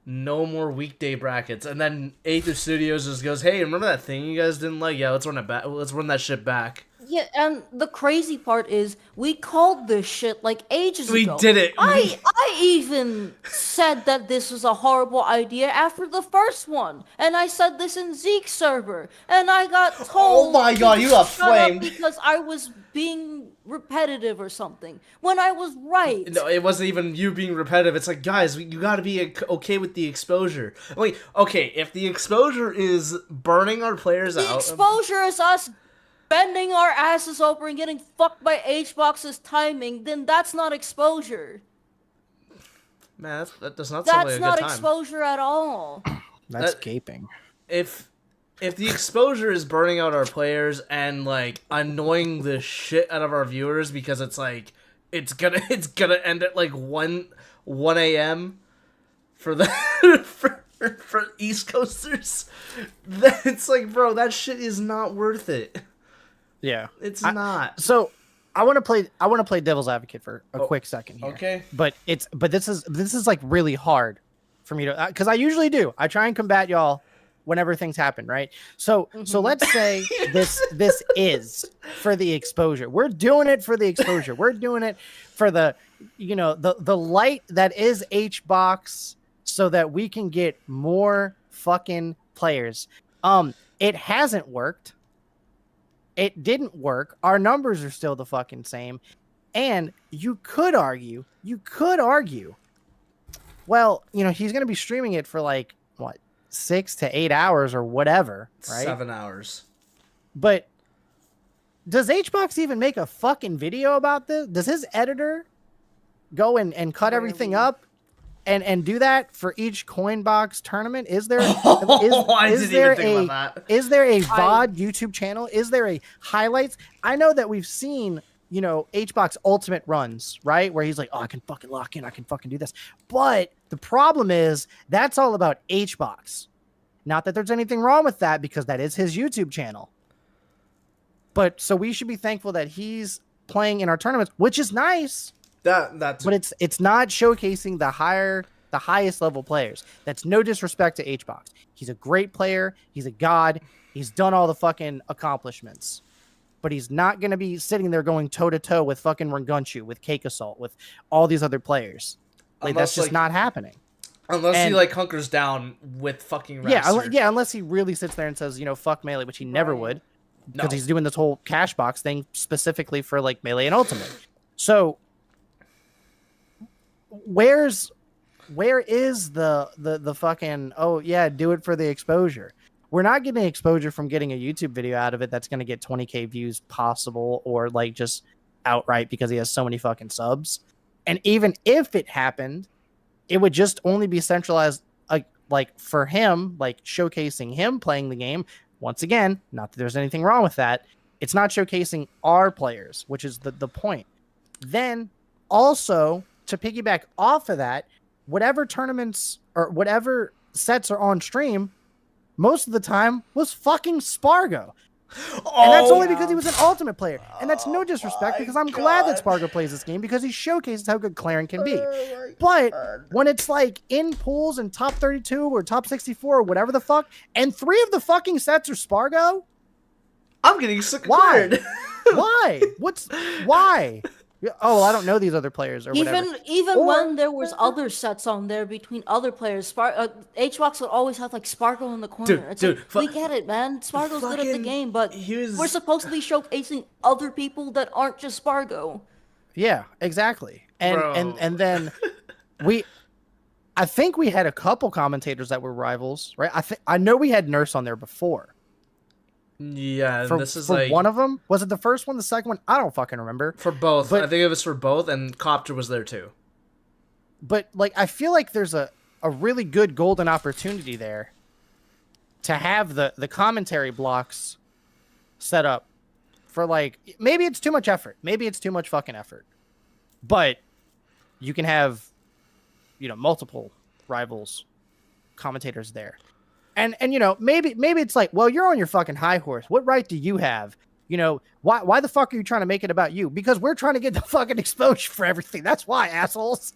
no more weekday brackets. And then Aether Studios just goes, hey, remember that thing you guys didn't like? Yeah, let's run it back. Let's run that shit back. Yeah, and the crazy part is we called this shit like ages ago. We did it. I even said that this was a horrible idea after the first one. And I said this in Zeke's server. And I got told, oh my god, you got flamed. Because I was being repetitive or something. When I was right. No, it wasn't even you being repetitive. It's like, guys, you gotta be okay with the exposure. Wait, okay, if the exposure is burning our players out. The exposure is us bending our asses over and getting fucked by HBox's timing, then that's not exposure. Man, that does not sound like a good time. That's not exposure at all. That's gaping. If the exposure is burning out our players and like annoying the shit out of our viewers because it's like it's gonna end at like 1 a.m. for the for East Coasters, then it's like, bro, that shit is not worth it. Yeah, it's not. So I want to play devil's advocate for a quick second here. Okay. But this is like really hard for me to, because I usually do. I try and combat y'all whenever things happen, right? So let's say this is for the exposure. We're doing it for the exposure. We're doing it for the the light that is HBox so that we can get more fucking players. It hasn't worked. It didn't work. Our numbers are still the fucking same. And you could argue, well, he's going to be streaming it for like, what, 6 to 8 hours or whatever, right? 7 hours. But does HBox even make a fucking video about this? Does his editor go and cut everything up and do that for each coin box tournament? Is there is there a VOD YouTube channel? Is there a highlights? I know that we've seen, you know, HBox Ultimate runs, right? Where he's like, oh, I can fucking lock in, I can fucking do this. But the problem is that's all about HBox. Not that there's anything wrong with that, because that is his YouTube channel. But so we should be thankful that he's playing in our tournaments, which is nice. But it's not showcasing the highest level players. That's no disrespect to HBox. He's a great player. He's a god. He's done all the fucking accomplishments. But he's not going to be sitting there going toe to toe with fucking Rangunchu, with Cake Assault, with all these other players. Like, that's just not happening. Unless he like hunkers down with fucking Rapster. Yeah, unless he really sits there and says, you know, fuck Melee, which he never would, because he's doing this whole cash box thing specifically for like Melee and Ultimate. So where is the fucking, oh yeah, do it for the exposure? We're not getting exposure from getting a YouTube video out of it that's going to get 20k views possible, or like just outright because he has so many fucking subs. And even if it happened, it would just only be centralized like for him, like showcasing him playing the game. Once again, not that there's anything wrong with that. It's not showcasing our players, which is the point. Then also, to piggyback off of that, whatever tournaments or whatever sets are on stream, most of the time was fucking Spargo. And that's only because he was an Ultimate player. And that's no disrespect, because I'm glad that Spargo plays this game, because he showcases how good Claren can be. But when it's like in pools and top 32 or top 64 or whatever the fuck, and 3 of the fucking sets are Spargo, I'm getting sick of Claren. Why? Why? Oh, I don't know these other players or whatever. Even when there was other sets on there between other players, HBox would always have like Spargo in the corner. We get it, man. Spargo's good at the game, but we're supposed to be showcasing other people that aren't just Spargo. Yeah, exactly. And then I think we had a couple commentators that were rivals, right? I know we had Nurse on there before. Yeah, this is like one of them. Was it the first one, the second one? I don't fucking remember. For both, I think it was for both, and Copter was there too. But like, I feel like there's a really good golden opportunity there to have the commentary blocks set up for, like, maybe it's too much effort, maybe it's too much fucking effort, but you can have, you know, multiple rivals commentators there. And you know, maybe it's like, well, you're on your fucking high horse. What right do you have? You know, why the fuck are you trying to make it about you? Because we're trying to get the fucking exposure for everything. That's why, assholes.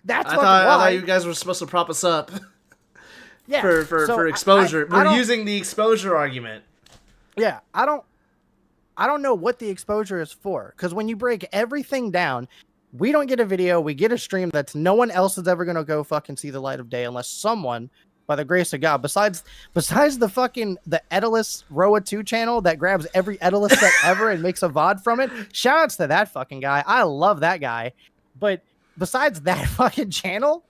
I thought you guys were supposed to prop us up. Yeah. For exposure. We're using the exposure argument. Yeah, I don't know what the exposure is for. Because when you break everything down, we don't get a video, we get a stream that's no one else is ever gonna go fucking see the light of day unless someone, by the grace of God, besides the fucking the Edalus Roa 2 channel that grabs every Edalus set ever and makes a VOD from it. Shoutouts to that fucking guy. I love that guy. But besides that fucking channel,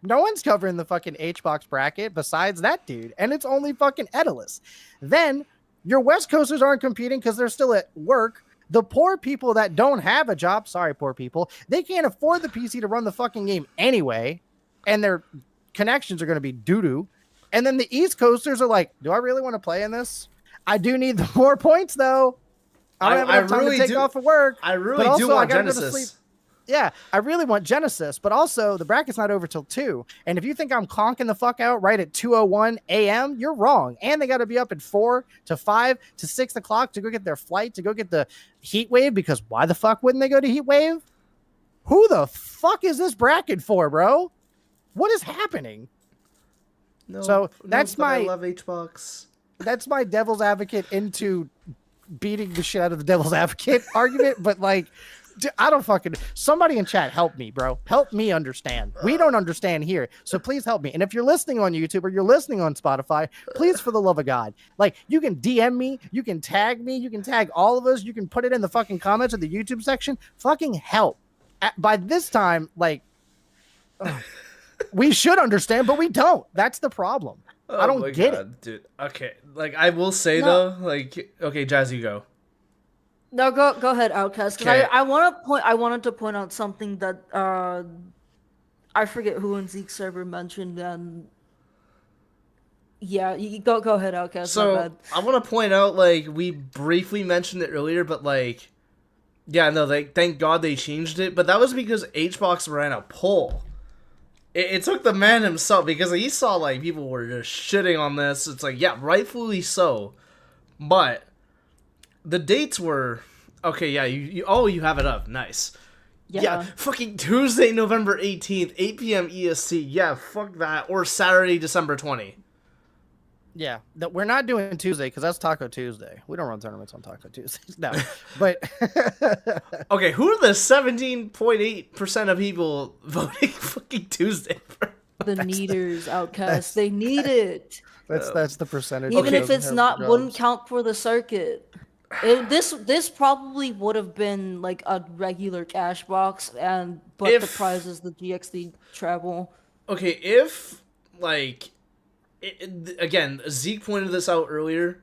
no one's covering the fucking HBox bracket besides that dude. And it's only fucking Edalus. Then your West Coasters aren't competing because they're still at work. The poor people that don't have a job, sorry, poor people, they can't afford the PC to run the fucking game anyway. And their connections are going to be doo-doo. And then the East Coasters are like, do I really want to play in this? I do need the more points, though. I don't have enough time to take off of work. I really do want Genesis. Yeah, I really want Genesis, but also the bracket's not over till 2. And if you think I'm conking the fuck out right at 2:01 a.m., you're wrong. And they got to be up at 4 to 5 to 6 o'clock to go get their flight, to go get the heat wave, because why the fuck wouldn't they go to heat wave? Who the fuck is this bracket for, bro? What is happening? I love HBox. That's my devil's advocate into beating the shit out of the devil's advocate argument, but like, I don't fucking... Somebody in chat, help me, bro. Help me understand. We don't understand here, so please help me. And if you're listening on YouTube or you're listening on Spotify, please, for the love of God, like, you can DM me, you can tag me, you can tag all of us, you can put it in the fucking comments of the YouTube section. Fucking help. By this time, like, we should understand, but we don't. That's the problem. I don't get it. Dude. Okay, like, I will say, though, like, okay, Jazz, you go. No, go ahead, Outkast. Because I wanted to point out something that I forget who in Zeke's server mentioned, and yeah, you go ahead, Outkast. My So bad. I want to point out, like, we briefly mentioned it earlier, but like, yeah, no, like, thank God they changed it. But that was because HBox ran a poll. It took the man himself, because he saw like people were just shitting on this. It's like, yeah, rightfully so, but the dates were okay. Yeah, you have it up. Nice. Yeah, fucking Tuesday, November 18th, 8 p.m. EST. Yeah, fuck that. Or Saturday, December 20. Yeah, we're not doing Tuesday because that's Taco Tuesday. We don't run tournaments on Taco Tuesdays. No, but okay, who are the 17.8% of people voting fucking Tuesday? The needers, Outkast. They need it. That's the percentage. Even if it's not, wouldn't count for the circuit. This probably would have been like a regular cash box, but the prize is the GXD travel. Okay, if like. Again, Zeke pointed this out earlier.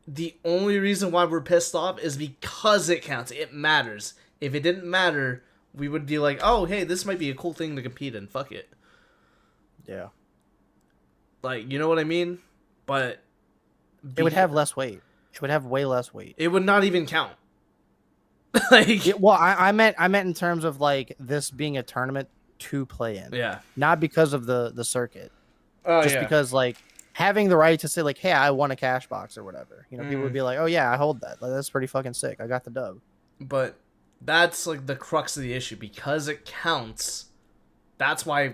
The only reason why we're pissed off is because it counts. It matters. If it didn't matter, we would be like, oh, hey, this might be a cool thing to compete in. Fuck it. Yeah. Like, you know what I mean? But... it would have less weight. It would have way less weight. It would not even count. Like... well, I meant in terms of, like, this being a tournament to play in. Yeah. Not because of the circuit. Oh, just because, like, having the right to say, like, hey, I won a cash box or whatever. You know, people would be like, oh, yeah, I hold that. Like, that's pretty fucking sick. I got the dub. But that's, like, the crux of the issue. Because it counts, that's why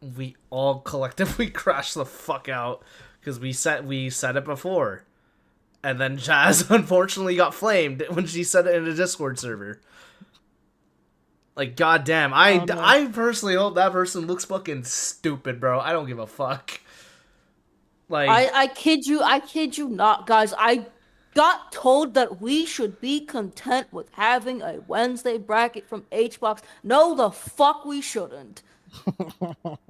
we all collectively crashed the fuck out. Because we said it before. And then Jazz, unfortunately, got flamed when she said it in a Discord server. Like, goddamn, I personally hope that person looks fucking stupid, bro. I don't give a fuck. Like, I kid you not, guys. I got told that we should be content with having a Wednesday bracket from HBox. No, the fuck we shouldn't.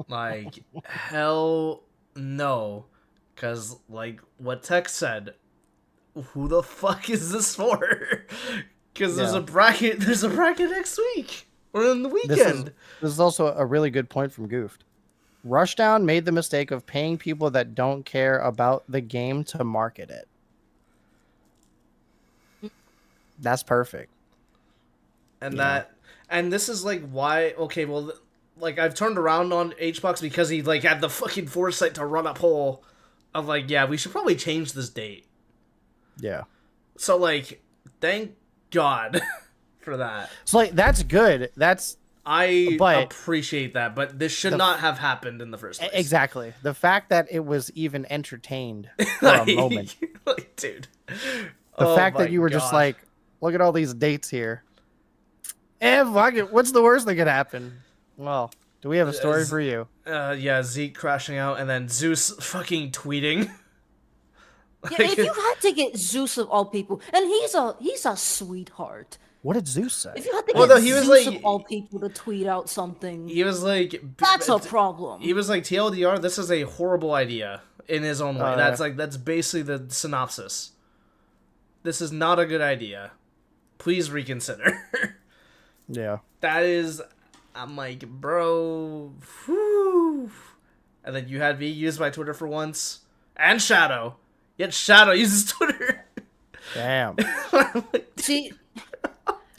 like, hell no. Because, like, what Tech said, who the fuck is this for? Because there's a bracket next week. Or on the weekend. This is also a really good point from Goofed. Rushdown made the mistake of paying people that don't care about the game to market it. That's perfect. And and this is like why, okay, well, like I've turned around on HBox because he like had the fucking foresight to run a poll of like, yeah, we should probably change this date. Yeah. So like, thank God for that. So like, that's good. I appreciate that, but this should not have happened in the first place. Exactly. The fact that it was even entertained for a moment. Like, dude. The fact that you were just like, look at all these dates here. Fuck it. What's the worst that could happen? Well, do we have a story for you? Yeah, Zeke crashing out and then Zeus fucking tweeting. Yeah, if you had to get Zeus of all people, and he's a sweetheart. What did Zeus say? If you had to get Zeus of all people to tweet out something, he was like, "That's a problem." He was like, "TLDR, this is a horrible idea." In his own way, that's basically the synopsis. This is not a good idea. Please reconsider. Yeah, that is. I'm like, bro. Whew. And then you had me use my Twitter for once, and Shadow. Yet Shadow uses Twitter. Damn. See.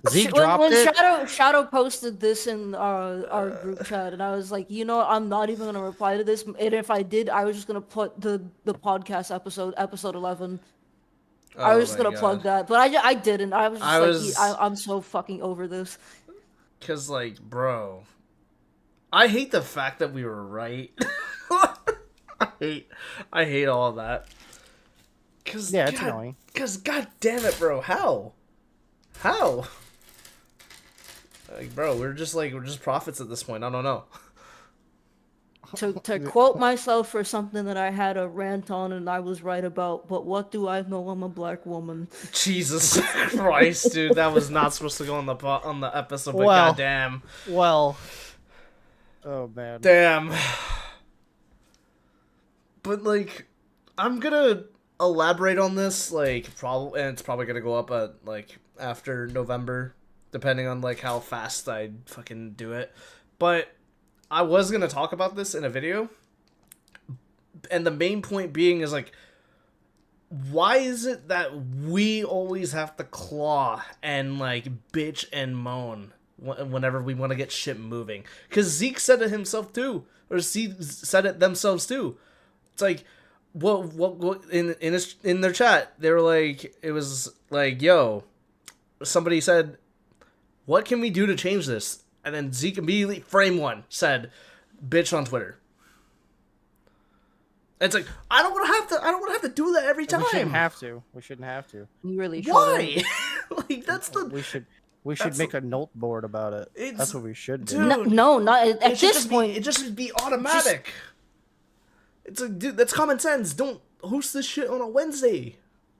Zeke dropped it. Shadow posted this in our group chat, and I was like, you know, I'm not even gonna reply to this. And if I did, I was just gonna put the podcast episode 11. I was just gonna plug that, but I didn't. I was just I'm so fucking over this. Cause like, bro, I hate the fact that we were right. I hate all of that. Cause it's annoying. Cause god damn it, bro, how? Like, bro, we're just prophets at this point. I don't know. To quote myself for something that I had a rant on and I was right about, but what do I know? I'm a black woman. Jesus Christ, dude, that was not supposed to go on the episode, but goddamn. Well. Oh man. Damn. But like, I'm gonna elaborate on this, like, probably, and it's probably gonna go up at, like, after November, depending on, like, how fast I fucking do it. But I was gonna talk about this in a video, and the main point being is, like, why is it that we always have to claw and, like, bitch and moan whenever we want to get shit moving? Because Zeke said it himself, too. Or Zeke said it themselves, too. It's like, what in their chat, they were like, it was like, yo, somebody said, what can we do to change this? And then Zeke immediately, frame one, said, bitch on Twitter. It's like, I don't want to have to do that every time. We shouldn't have to. We shouldn't have to. You really should. Why? Like, that's the. We should make a note board about it. That's what we should do. Dude, No, not at this point. It just should be automatic. It's like, dude, that's common sense. Don't host this shit on a Wednesday.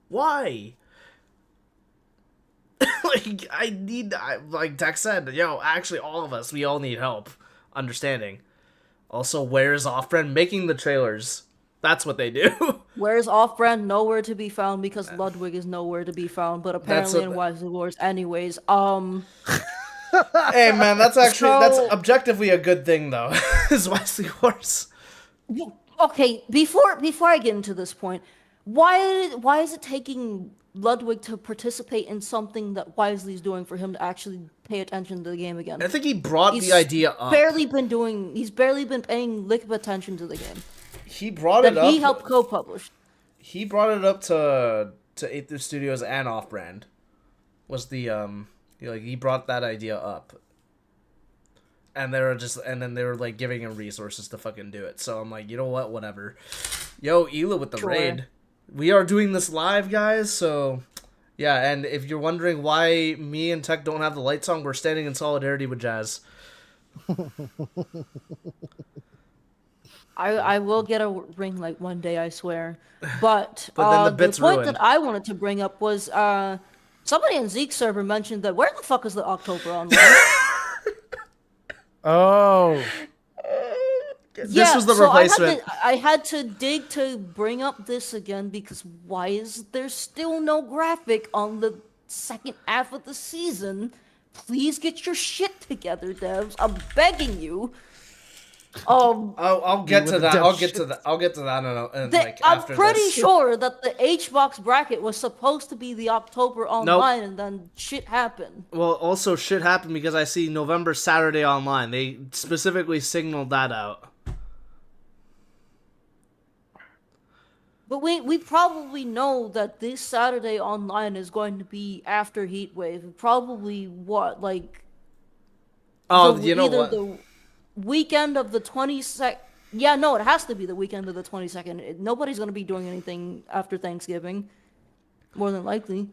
Why? Like Tech said, yo, actually, all of us, we all need help understanding. Also, where's Off-Brand making the trailers? That's what they do. Where's Off-Brand? Nowhere to be found because Ludwig is nowhere to be found, but apparently in Wisely Wars anyways. Hey man, that's objectively a good thing though. Is Wisely Wars. Okay, before I get into this point, why is it taking Ludwig to participate in something that Wisely's doing for him to actually pay attention to the game again? I think he brought the idea up. He's barely been paying lick of attention to the game. He brought it up. He helped co-publish. He brought it up to Aether Studios and Off-Brand. Was the he brought that idea up. And then they were like giving him resources to fucking do it. So I'm like, you know what, whatever. Yo, Ela with the raid. We are doing this live, guys, so yeah, and if you're wondering why me and Tech don't have the lights on, we're standing in solidarity with Jazz. I will get a ring light one day, I swear. But, then the bit's point ruined. that I wanted to bring up was somebody in Zeke's server mentioned that where the fuck is the October online? Oh. This was the replacement. I had to dig to bring up this again because why is there still no graphic on the second half of the season? Please get your shit together, devs. I'm begging you. I'll get to that. I'll get to that. I'm pretty sure that the HBox bracket was supposed to be the October online, and then shit happened. Well, also shit happened because I see November Saturday online. They specifically signaled that out. But we probably know that this Saturday online is going to be after Heatwave. Probably what, like... you know what? The weekend of the 22nd... Yeah, no, it has to be the weekend of the 22nd. Nobody's going to be doing anything after Thanksgiving. More than likely.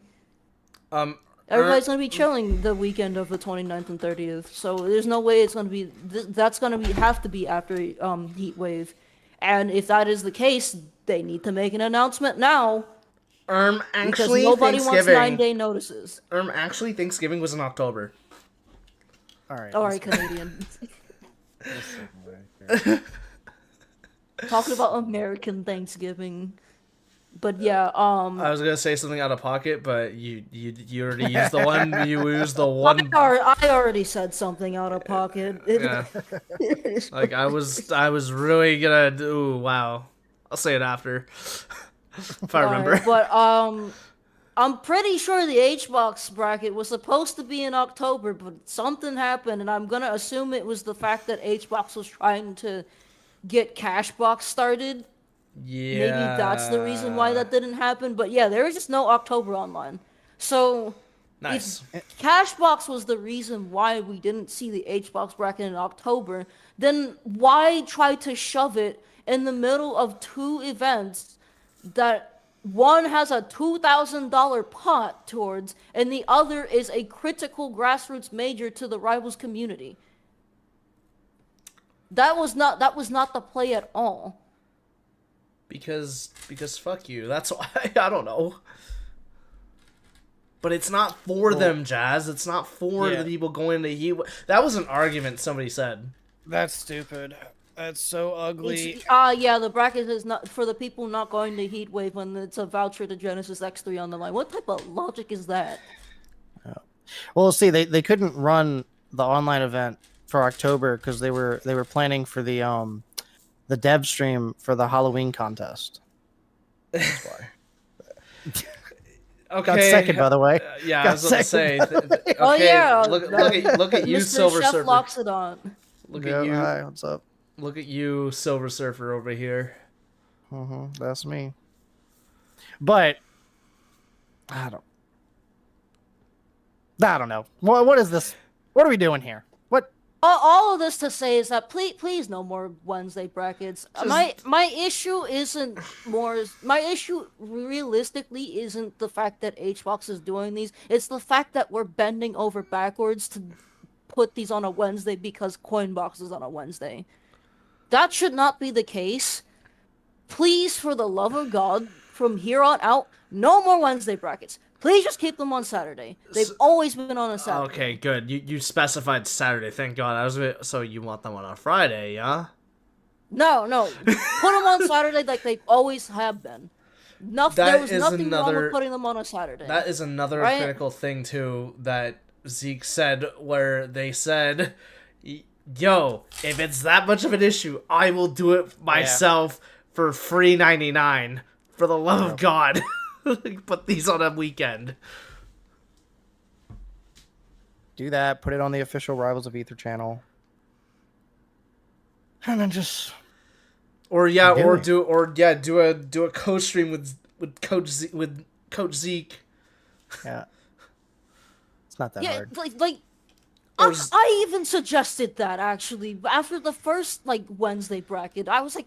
Everybody's going to be chilling the weekend of the 29th and 30th. So there's no way it's going to be... That's going to have to be after Heatwave. And if that is the case... They need to make an announcement now. Actually, because nobody wants 9-day notices. Actually, Thanksgiving was in October. Alright, Canadian. Talking about American Thanksgiving. But yeah, I was gonna say something out of pocket, but you already used the one. You used the one. I already said something out of pocket. Yeah. Like I was really gonna do. Wow. I'll say it after, if I remember. Right, but I'm pretty sure the HBox bracket was supposed to be in October, but something happened, and I'm gonna assume it was the fact that HBox was trying to get Cashbox started. Yeah. Maybe that's the reason why that didn't happen. But yeah, there was just no October online. So nice. If Cashbox was the reason why we didn't see the HBox bracket in October, then why try to shove it in the middle of two events that one has a $2,000 pot towards, and the other is a critical grassroots major to the Rivals community? That was not the play at all. Because fuck you. That's why. I don't know. But it's not for them, Jazz. It's not for the people going to Heat. That was an argument somebody said. That's stupid. That's so ugly. Yeah, the bracket is not for the people not going to Heat Wave when it's a voucher to Genesis X3 on the line. What type of logic is that? Well, see, they couldn't run the online event for October because they were planning for the dev stream for the Halloween contest. That's why. Okay. Got second, by the way. Yeah, Got I was going to say. Okay, Oh yeah, look at you, Mr. Silver Chef Surfer. locks it on. Look at you. Hi, what's up? Look at you, Silver Surfer over here. That's me. But I don't know. What is this? What are we doing here? What? All of this to say is that please no more Wednesday brackets. My issue isn't more. My issue realistically isn't the fact that HBox is doing these. It's the fact that we're bending over backwards to put these on a Wednesday because Coinbox is on a Wednesday. That should not be the case. Please, for the love of God, from here on out, no more Wednesday brackets. Please just keep them on Saturday. They've always been on a Saturday. Okay, good. You specified Saturday. Thank God. So you want them on a Friday, yeah? No. Put them on Saturday like they always have been. There was nothing wrong with putting them on a Saturday. That is another critical thing, too, that Zeke said, where they said, yo, if it's that much of an issue, I will do it myself for free $99. For the love of God. Put these on a weekend. Do that. Put it on the official Rivals of Aether channel, and then just do a co-stream with Coach Zeke. Yeah, it's not that hard. I even suggested that actually after the first Wednesday bracket. I was like,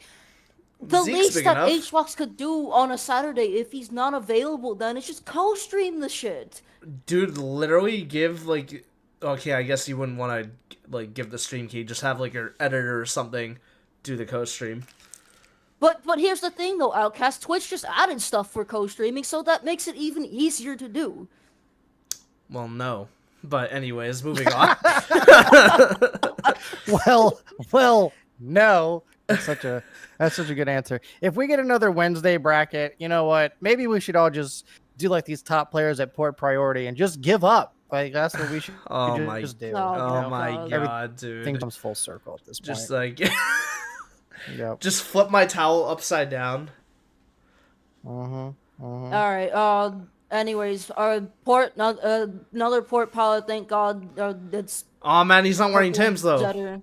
the Zeke's least that HBox could do on a Saturday, if he's not available, then it's just co-stream the shit. Dude, literally give okay, I guess you wouldn't want to give the stream key. Just have your editor or something do the co-stream. But here's the thing though, Outkast. Twitch just added stuff for co-streaming, so that makes it even easier to do. Well, no. But anyways, moving on. well, no. That's such a good answer. If we get another Wednesday bracket, you know what? Maybe we should all just do these top players at port priority and just give up. That's what we should just do. Oh my God, dude. Everything comes full circle at this point. Just just flip my towel upside down. All right. Anyways, our port, another port pilot. Thank God. It's. Oh man, he's not wearing Tim's though.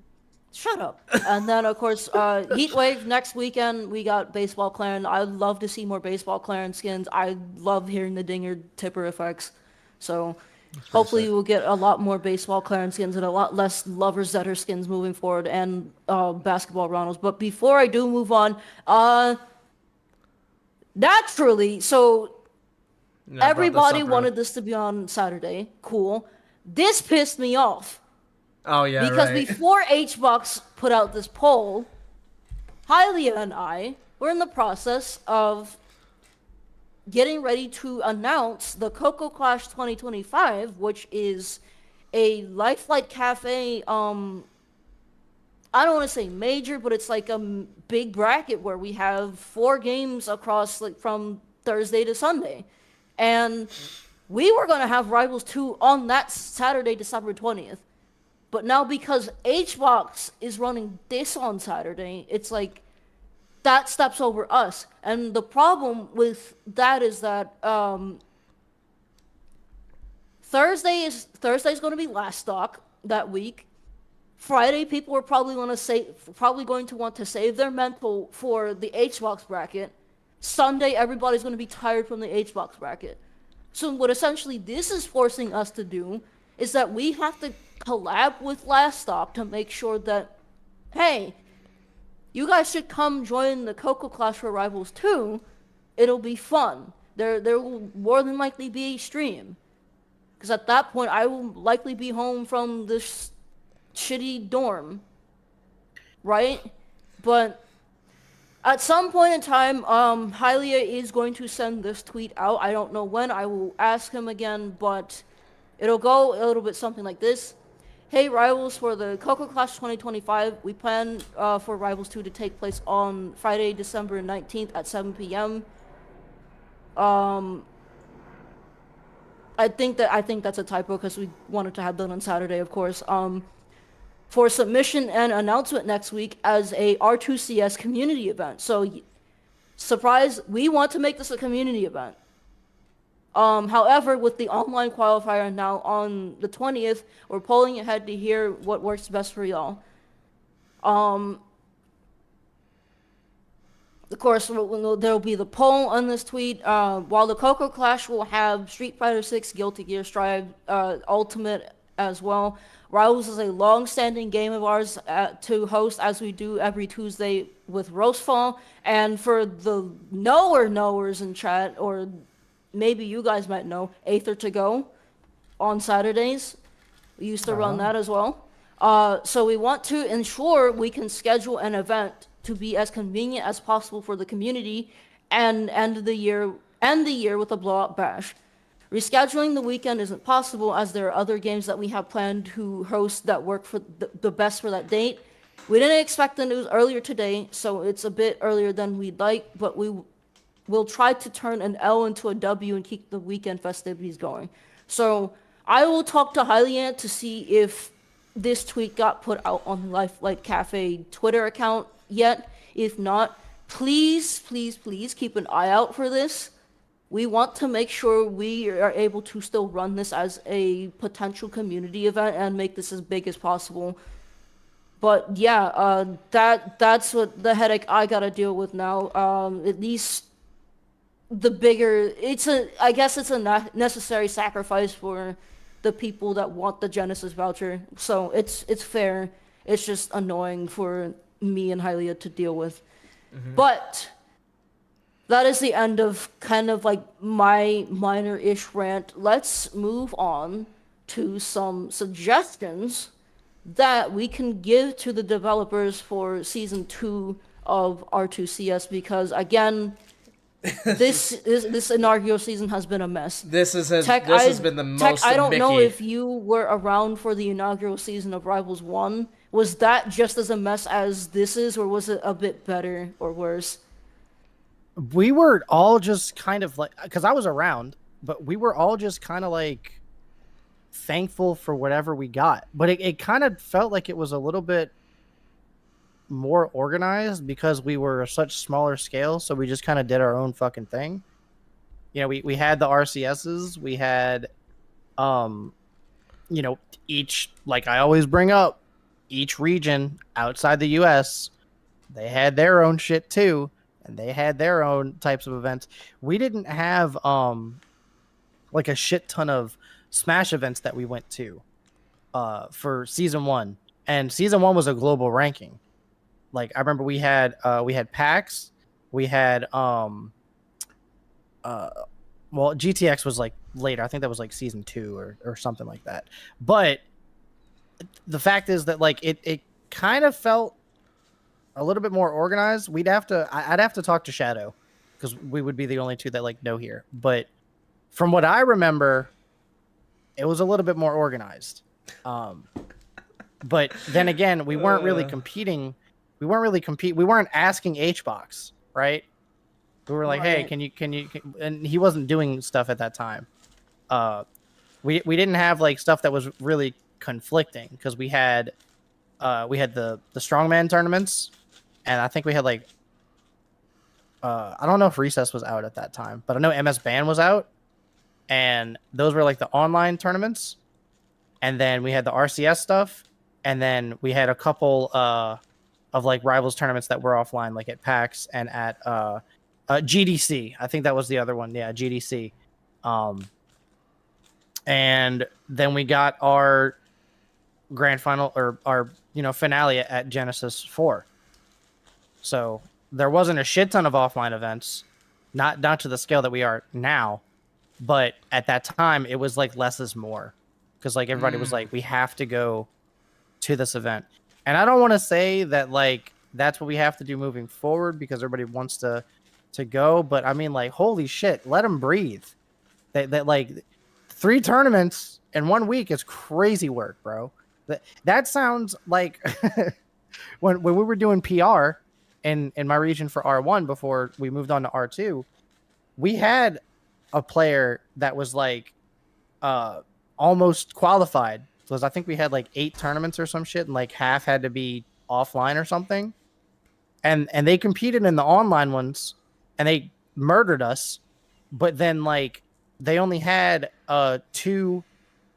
Shut up. And then, of course, Heatwave next weekend, we got Baseball Clan. I'd love to see more Baseball Clan skins. I love hearing the Dinger Tipper effects. So hopefully we'll get a lot more Baseball Clan skins and a lot less Lover Zetter skins moving forward and Basketball Ronalds. But before I do move on, naturally, so everybody wanted this to be on Saturday. Cool. This pissed me off. Oh, yeah, because before HBox put out this poll, Hylia and I were in the process of getting ready to announce the Coco Clash 2025, which is a Lifelight Cafe, I don't want to say major, but it's like a big bracket where we have 4 games across from Thursday to Sunday. And we were going to have Rivals 2 on that Saturday, December 20th. But now because HBox is running this on Saturday, it's that steps over us. And the problem with that is that Thursday's going to be last stock that week. Friday, people are probably going to want to save their mental for the HBox bracket. Sunday, everybody's going to be tired from the HBox bracket. So what essentially this is forcing us to do is that we have to collab with Last Stop to make sure that, hey, you guys should come join the Coco Clash for Rivals 2. It'll be fun. There will more than likely be a stream. Because at that point, I will likely be home from this shitty dorm. Right? But at some point in time, Hylia is going to send this tweet out. I don't know when. I will ask him again, but it'll go a little bit something like this. Hey, Rivals, for the Coco Clash 2025, we plan for Rivals 2 to take place on Friday, December 19th at 7 p.m. Um, I think that's a typo because we wanted to have that on Saturday, of course. For submission and announcement next week as a R2CS community event. So, surprise, we want to make this a community event. However, with the online qualifier now on the 20th, we're polling ahead to hear what works best for y'all. Of course, there'll be the poll on this tweet. While the Coco Clash will have Street Fighter 6, Guilty Gear Strive, Ultimate as well. Rivals is a long-standing game of ours to host, as we do every Tuesday with Roastfall. And for the knowers in chat, or maybe you guys might know, Aether to Go on Saturdays. We used to run that as well. So we want to ensure we can schedule an event to be as convenient as possible for the community and end the year with a blowout bash. Rescheduling the weekend isn't possible as there are other games that we have planned to host that work for the best for that date. We didn't expect the news earlier today, so it's a bit earlier than we'd like, but we'll try to turn an L into a W and keep the weekend festivities going. So I will talk to Hyliant to see if this tweet got put out on the Lifelight Cafe Twitter account yet. If not, please keep an eye out for this. We want to make sure we are able to still run this as a potential community event and make this as big as possible. But yeah, that's what the headache I gotta deal with now. At least the bigger, I guess it's a necessary sacrifice for the people that want the Genesis voucher. So it's fair. It's just annoying for me and Hylia to deal with. But that is the end of kind of like my minor-ish rant. Let's move on to some suggestions that we can give to the developers for Season 2 of R2CS, because, again, this inaugural season has been a mess. This has been the most Tech, I don't know Mickey. if you were around for the inaugural season of Rivals 1. Was that just as a mess as this is, or was it a bit better or worse? We were all just kind of like, because I was around, but we were all just kind of like thankful for whatever we got. But it kind of felt like it was a little bit more organized because we were a such smaller scale, so we just kind of did our own fucking thing. You know, we had the RCSs, we had you know, each, like I always bring up, each region outside the US, they had their own shit too, and they had their own types of events. We didn't have like a shit ton of Smash events that we went to for Season 1. And Season 1 was a global ranking. Like, I remember we had PAX, we had well, GTX was like later. I think that was like Season 2 or something like that. But the fact is that like it kind of felt a little bit more organized. I'd have to talk to Shadow, because we would be the only two that like know here. But from what I remember, it was a little bit more organized. But then again, we weren't really competing. We weren't asking HBox, right? We were like, hey, can you, and he wasn't doing stuff at that time. We didn't have like stuff that was really conflicting, because we had the strongman tournaments, and I think we had like I don't know if Recess was out at that time, but I know MS Ban was out, and those were like the online tournaments. And then we had the RCS stuff, and then we had a couple of like Rivals tournaments that were offline, like at PAX and at GDC. I think that was the other one. Yeah, GDC. And then we got our grand final, or our finale at Genesis 4. So there wasn't a shit ton of offline events, not to the scale that we are now, but at that time it was like less is more, because like everybody was like, we have to go to this event. And I don't want to say that like that's what we have to do moving forward, because everybody wants to go, but I mean, like, holy shit, let them breathe. That like 3 tournaments in 1 week is crazy work, bro. That sounds like when we were doing PR in my region for R1 before we moved on to R2, we had a player that was like almost qualified. So I think we had like 8 tournaments or some shit, and like half had to be offline or something. And they competed in the online ones, and they murdered us. But then like they only had 2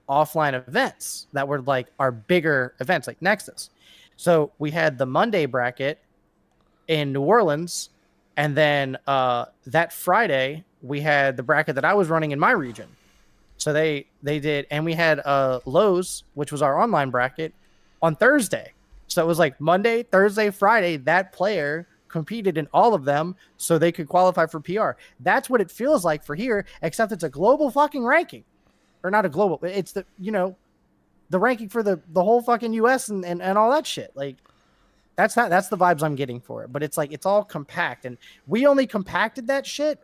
offline events that were like our bigger events, like Nexus. So we had the Monday bracket in New Orleans, and then that Friday we had the bracket that I was running in my region. So they did, and we had Lowe's, which was our online bracket, on Thursday. So it was like Monday, Thursday, Friday. That player competed in all of them, so they could qualify for PR. That's what it feels like for here, except it's a global fucking ranking, or not a global. It's the the ranking for the whole fucking US and all that shit. Like that's the vibes I'm getting for it. But it's like it's all compact, and we only compacted that shit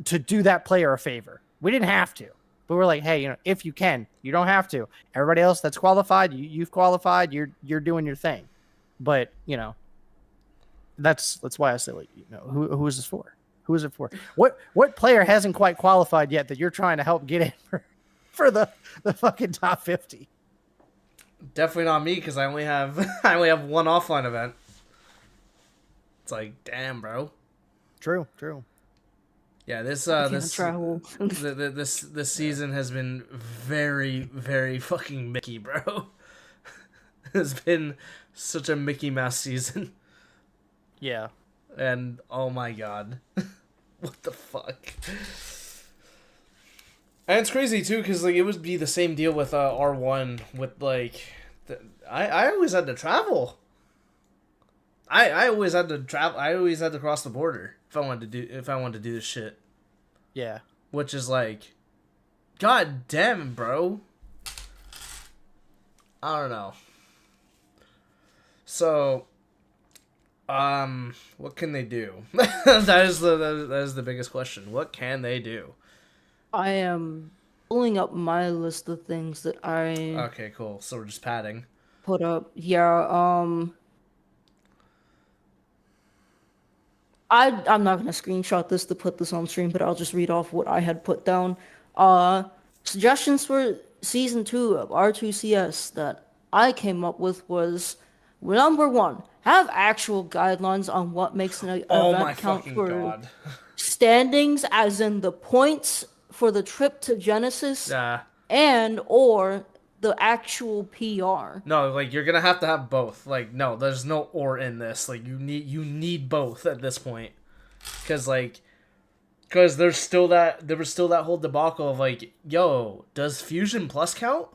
to do that player a favor. We didn't have to, but we're like, hey, if you can, you don't have to. Everybody else that's qualified, you've qualified. You're doing your thing. But that's why I say, like, who is this for? Who is it for? What player hasn't quite qualified yet that you're trying to help get in for the fucking top 50? Definitely not me, because I only have one offline event. It's like, damn, bro. True. Yeah, this season has been very, very fucking Mickey, bro. It's been such a Mickey Mouse season. Yeah. And oh my god. What the fuck? And it's crazy too, because like it would be the same deal with R1 with like I always had to travel. I always had to travel. I always had to cross the border if I wanted to do this shit. Yeah. Which is like, god damn, bro. I don't know. So, what can they do? that is the biggest question. What can they do? I am pulling up my list of things that I Okay, cool. So we're just padding. Put up. Yeah, I'm not gonna screenshot this to put this on stream, but I'll just read off what I had put down. Suggestions for season 2 of R2CS that I came up with was, number 1, have actual guidelines on what makes an event count for standings, as in the points for the trip to Genesis, and or the actual PR. No, like you're gonna have to have both. Like, no, there's no or in this. Like you need both at this point, because there was still that whole debacle of like, yo, does Fusion Plus count?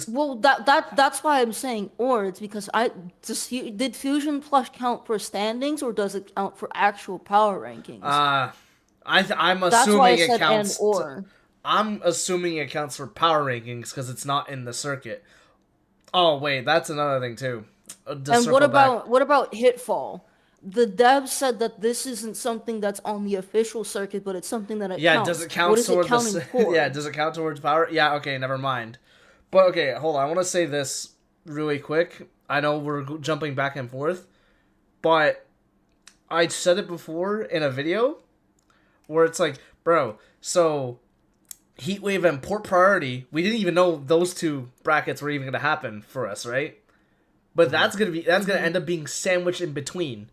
Well, that's why I'm saying or. It's because did Fusion Plus count for standings, or does it count for actual power rankings? I'm assuming that's why I said it counts. And or. I'm assuming it counts for power rankings because it's not in the circuit. Oh wait, that's another thing too. And what about Hitfall? The devs said that this isn't something that's on the official circuit, but it's something that counts. Does it count what is towards it counting for? Yeah, does it count towards power? Yeah, okay, never mind. But okay, hold on. I want to say this really quick. I know we're jumping back and forth, but I said it before in a video where it's like, bro, so Heatwave and Port Priority, we didn't even know those 2 brackets were even going to happen for us, right? But that's going to end up being sandwiched in between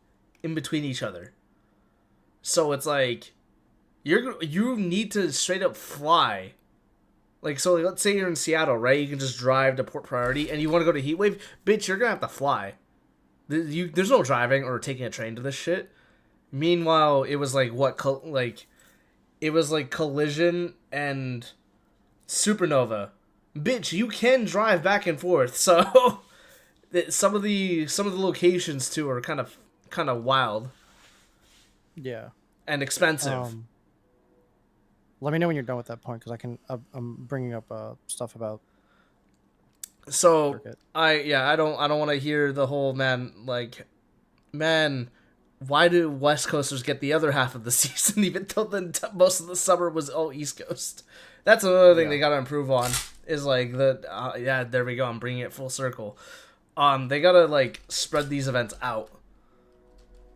each other. So it's like you need to straight up fly. Like, so let's say you're in Seattle, right? You can just drive to Port Priority and you want to go to Heatwave, bitch, you're going to have to fly. There's no driving or taking a train to this shit. Meanwhile, it was like it was like Collision and Supernova. Bitch, you can drive back and forth. So some of the locations too are kind of wild. Yeah. And expensive. Let me know when you're done with that point, because I'm bringing up stuff about. So circuit. I don't want to hear the whole why do West Coasters get the other half of the season, even though most of the summer was all East Coast? That's another thing they got to improve on, is like the yeah, there we go. I'm bringing it full circle. They gotta like spread these events out.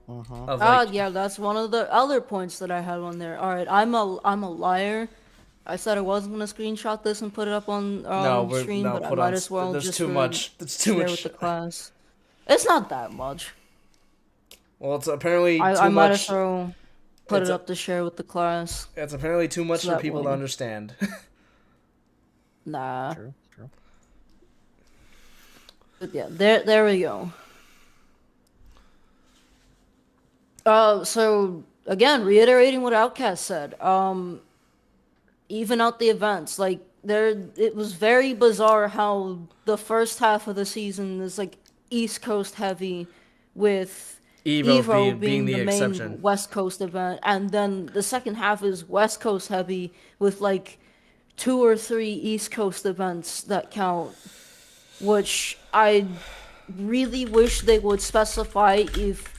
Yeah, that's one of the other points that I had on there. All right, I'm a liar. I said I wasn't gonna screenshot this and put it up on stream, but I might as well there's just too much. That's too share much. with the class. It's not that much. Well, it's apparently too I might much. as well put it up to share with the class. It's apparently too much for people to understand. Nah. True. But yeah, there we go. So again, reiterating what Outkast said, even out the events, like it was very bizarre how the first half of the season is like East Coast heavy, with Evo being the main exception. West Coast event, and then the second half is West Coast heavy with like 2 or 3 East Coast events that count, which I really wish they would specify if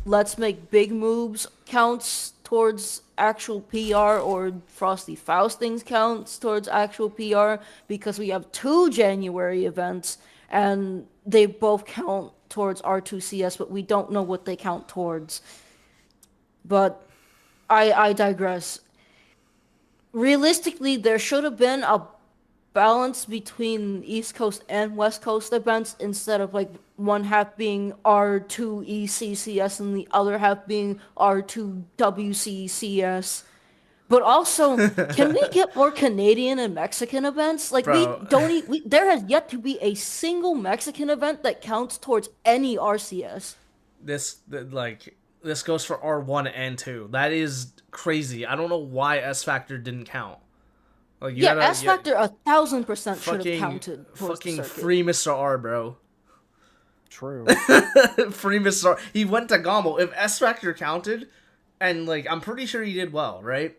Let's Make Big Moves counts towards actual PR or Frosty Faustings counts towards actual PR, because we have 2 January events and they both count towards R2CS, but we don't know what they count towards. But I digress. Realistically, there should have been a balance between East Coast and West Coast events, instead of like one half being R2ECCS and the other half being R2WCCS. But also, can we get more Canadian and Mexican events? Like, Bro. There has yet to be a single Mexican event that counts towards any RCS. This goes for R1 and 2. That is crazy. I don't know why S Factor didn't count. Like, S Factor 1,000% should have counted. Fucking free Mr. R, bro. True. Free Mr. R. He went to Gombo. If S Factor counted, and like I'm pretty sure he did well, right?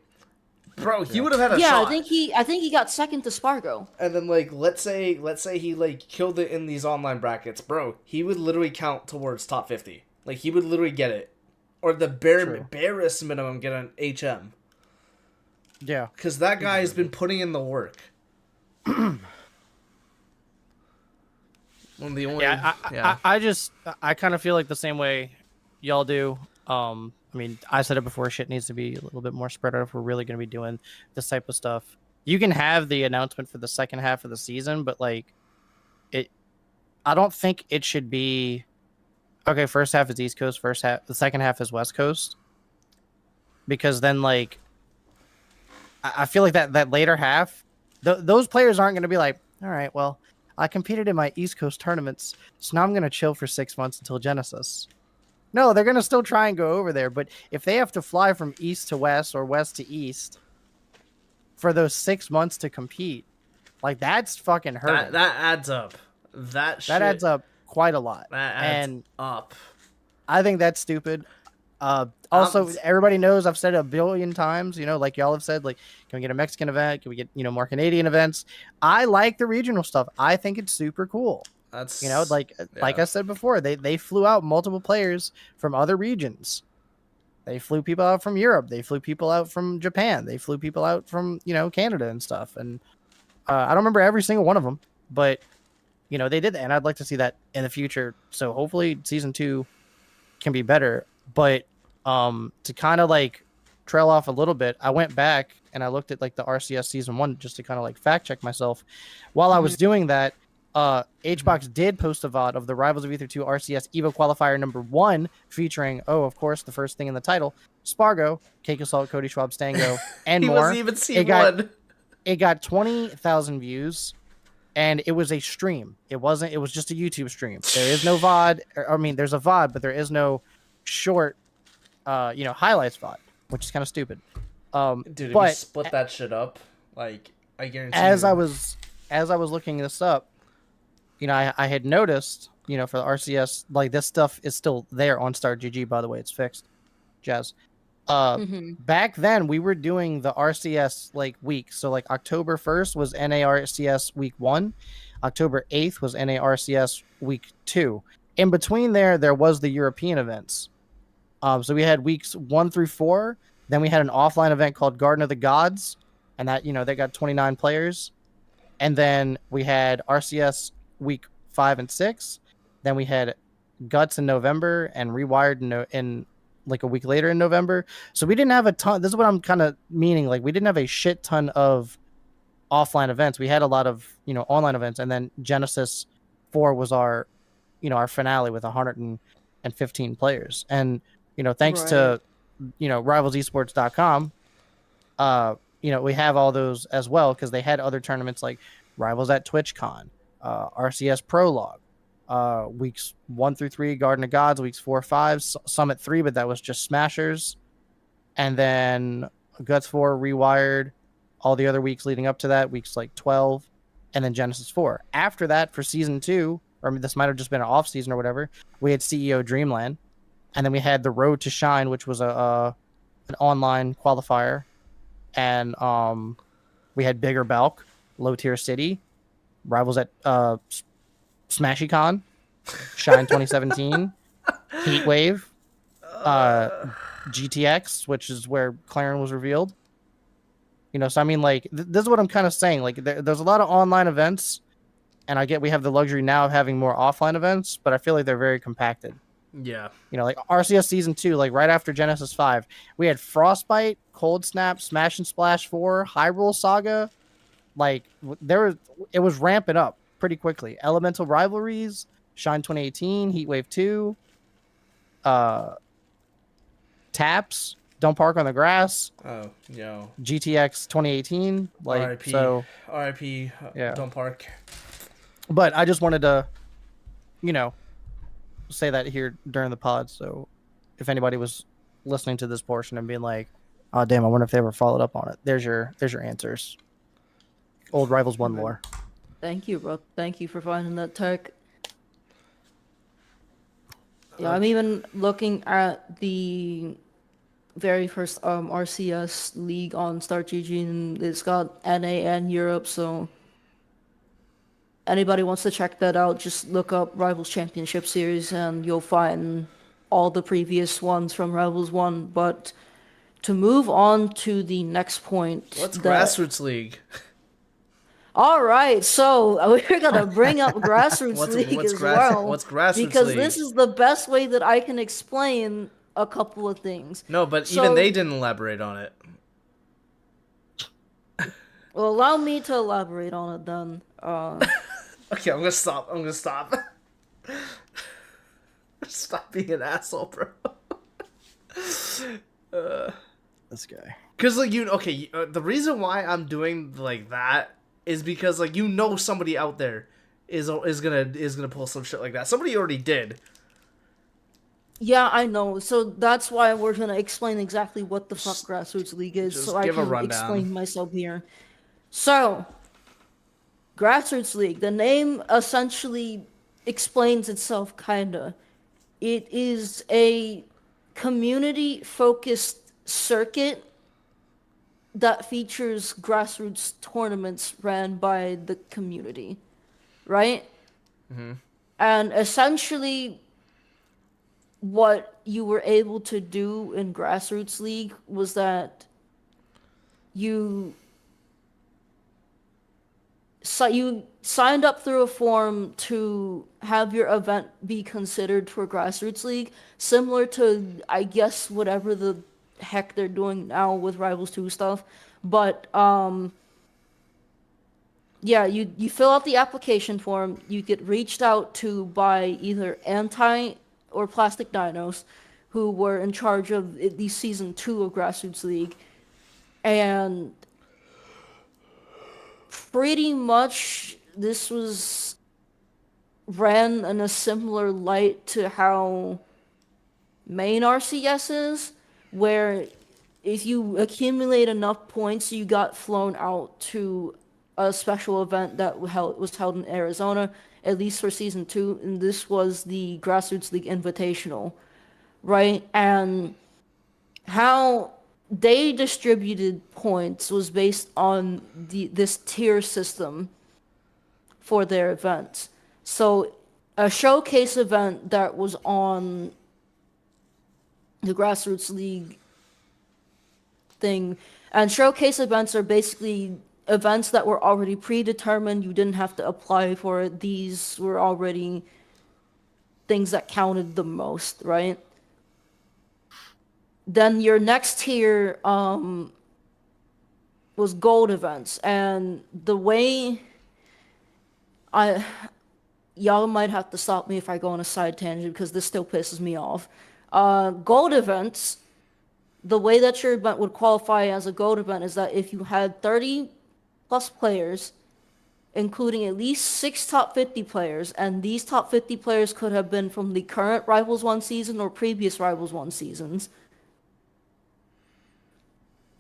Bro, he would have had a shot. I think he got second to Spargo. And then like let's say he like killed it in these online brackets, bro. He would literally count towards top 50. Like he would literally get it, or the barest minimum get an HM. Yeah, because that guy's been putting in the work. I kind of feel like the same way y'all do. I mean, I said it before, shit needs to be a little bit more spread out if we're really going to be doing this type of stuff. You can have the announcement for the second half of the season, but like I don't think it should be okay. First half is East Coast, the second half is West Coast, because then like I feel like that later half, those players aren't going to be like, all right, well, I competed in my East Coast tournaments, so now I'm going to chill for 6 months until Genesis. No, they're going to still try and go over there. But if they have to fly from east to west or west to east for those 6 months to compete, like that's fucking hurting. That adds up. That adds up quite a lot. That adds up. I think that's stupid. Also, everybody knows, I've said it a billion times, you know, like y'all have said, like, can we get a Mexican event? Can we get, you know, more Canadian events? I like the regional stuff. I think it's super cool. That's, you know, like I said before, they flew out multiple players from other regions. They flew people out from Europe. They flew people out from Japan. They flew people out from, you know, Canada and stuff. And I don't remember every single one of them, but, you know, they did that. And I'd like to see that in the future. So hopefully season 2 can be better. But to kind of like trail off a little bit, I went back and I looked at like the RCS season 1 just to kind of like fact check myself. While I was doing that, HBox did post a VOD of the Rivals of Aether 2 RCS Evo Qualifier number 1, featuring, of course, the first thing in the title, Spargo, Cake Assault, Cody Schwab, Stango, and he more. wasn't even C1. It got 20,000 views, and it was a stream. It was just a YouTube stream. There is no VOD. I mean, there's a VOD, but there is no short, highlights VOD, which is kind of stupid. Dude, if you split that shit up, like, I guarantee as I was looking this up, you know, I had noticed, you know, for the RCS, like this stuff is still there on StarGG, by the way, it's fixed. Jazz. Back then we were doing the RCS like week. So like October 1st was NARCS week 1. October 8th was NARCS week 2. In between there was the European events. So we had weeks 1 through 4. Then we had an offline event called Garden of the Gods. And that, you know, they got 29 players. And then we had RCS week 5 and 6. Then we had Guts in November and Rewired in like a week later in November. So we didn't have a ton. This is what I'm kind of meaning. Like we didn't have a shit ton of offline events. We had a lot of, online events. And then Genesis 4 was our, our finale with 115 players. And, thanks to, rivalsesports.com, we have all those as well because they had other tournaments like Rivals at TwitchCon, RCS Prologue, weeks 1 through 3, Garden of Gods, weeks 4, 5, Summit 3, but that was just Smashers, and then Guts 4, Rewired, all the other weeks leading up to that, weeks like 12, and then Genesis 4. After that, for season 2, or this might have just been an off season or whatever, we had CEO Dreamland, and then we had the Road to Shine, which was an online qualifier. And we had Bigger Belk, Low Tier City, Rivals at SmashyCon, Shine 2017, Heatwave, GTX, which is where Claren was revealed. So I mean, like, this is what I'm kind of saying. Like, there's a lot of online events, and I get we have the luxury now of having more offline events, but I feel like they're very compacted. Yeah. Like RCS Season 2, like right after Genesis 5, we had Frostbite, Cold Snap, Smash and Splash 4, Hyrule Saga. Like, it was ramping up pretty quickly. Elemental Rivalries, Shine 2018, Heatwave 2, Taps, Don't Park on the Grass. Oh, yo. GTX 2018. Like, RIP. so. RIP. Yeah. Don't Park. But I just wanted to, say that here during the pod, so if anybody was listening to this portion and being like, oh damn, I wonder if they ever followed up on it, there's your answers. Old Rivals 1 lore. Thank you, bro. Thank you for finding that tech. Yeah, I'm even looking at the very first RCS league on StartGG, and it's got NA and Europe, so anybody wants to check that out, just look up Rivals Championship Series and you'll find all the previous ones from Rivals 1. But to move on to the next point... What's Grassroots League? Alright, so we're going to bring up Grassroots League as well. What's Grassroots because League? This is the best way that I can explain a couple of things. No, but even they didn't elaborate on it. Well, allow me to elaborate on it then. Okay, I'm gonna stop. Stop being an asshole, bro. This guy. Because, like, the reason why I'm doing, like, that is because, like, somebody out there is gonna pull some shit like that. Somebody already did. Yeah, I know. So that's why we're gonna explain exactly what the fuck Grassroots League is, so I can explain myself here. So, Grassroots League, the name essentially explains itself, kinda. It is a community-focused circuit that features grassroots tournaments ran by the community, right? Mm-hmm. And essentially, what you were able to do in Grassroots League was that you signed up through a form to have your event be considered for Grassroots League, similar to, I guess, whatever the heck they're doing now with Rivals 2 stuff. But, yeah, you fill out the application form, you get reached out to by either Anti or Plastic Dinos, who were in charge of at least Season 2 of Grassroots League, and pretty much this was ran in a similar light to how main RCS is, where if you accumulate enough points, you got flown out to a special event that was held in Arizona, at least for Season 2, and this was the Grassroots League Invitational, right? And how they distributed points was based on this tier system for their events. So a showcase event that was on the Grassroots League thing, and showcase events are basically events that were already predetermined. You didn't have to apply for it. These were already things that counted the most, right? Then your next tier was gold events, and the way I y'all might have to stop me if I go on a side tangent because this still pisses me off. Gold events, the way that your event would qualify as a gold event is that if you had 30 plus players, including at least 6 top 50 players, and these top 50 players could have been from the current Rivals 1 season or previous Rivals 1 seasons.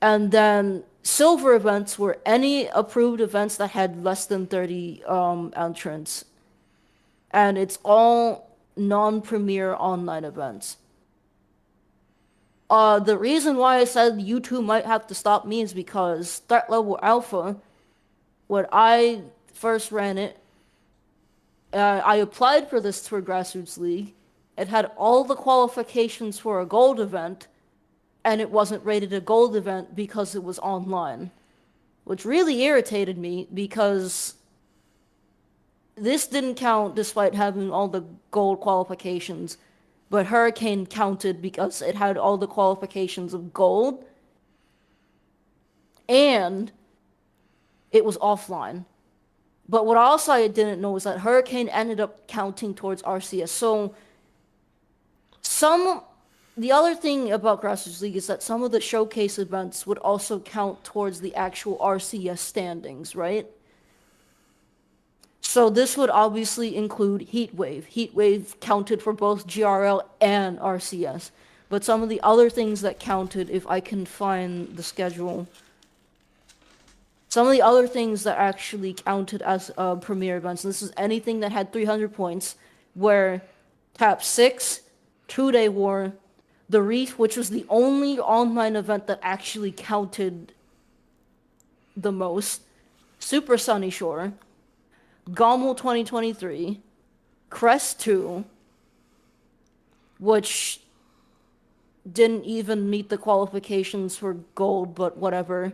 And then silver events were any approved events that had less than 30 entrants. And it's all non-premier online events. The reason why I said you two might have to stop me is because Threat Level Alpha, when I first ran it, I applied for this Tour Grassroots League. It had all the qualifications for a gold event, and it wasn't rated a gold event because it was online, which really irritated me because this didn't count despite having all the gold qualifications, but Hurricane counted because it had all the qualifications of gold, and it was offline. But what also I didn't know was that Hurricane ended up counting towards RCS. So the other thing about Grassroots League is that some of the showcase events would also count towards the actual RCS standings, right? So this would obviously include Heatwave. Heatwave counted for both GRL and RCS. But some of the other things that counted, if I can find the schedule, some of the other things that actually counted as premier events, and this is anything that had 300 points, were Tap 6, 2-Day War, The Reef, which was the only online event that actually counted the most, Super Sunny Shore, Gommel 2023, Crest 2, which didn't even meet the qualifications for gold, but whatever.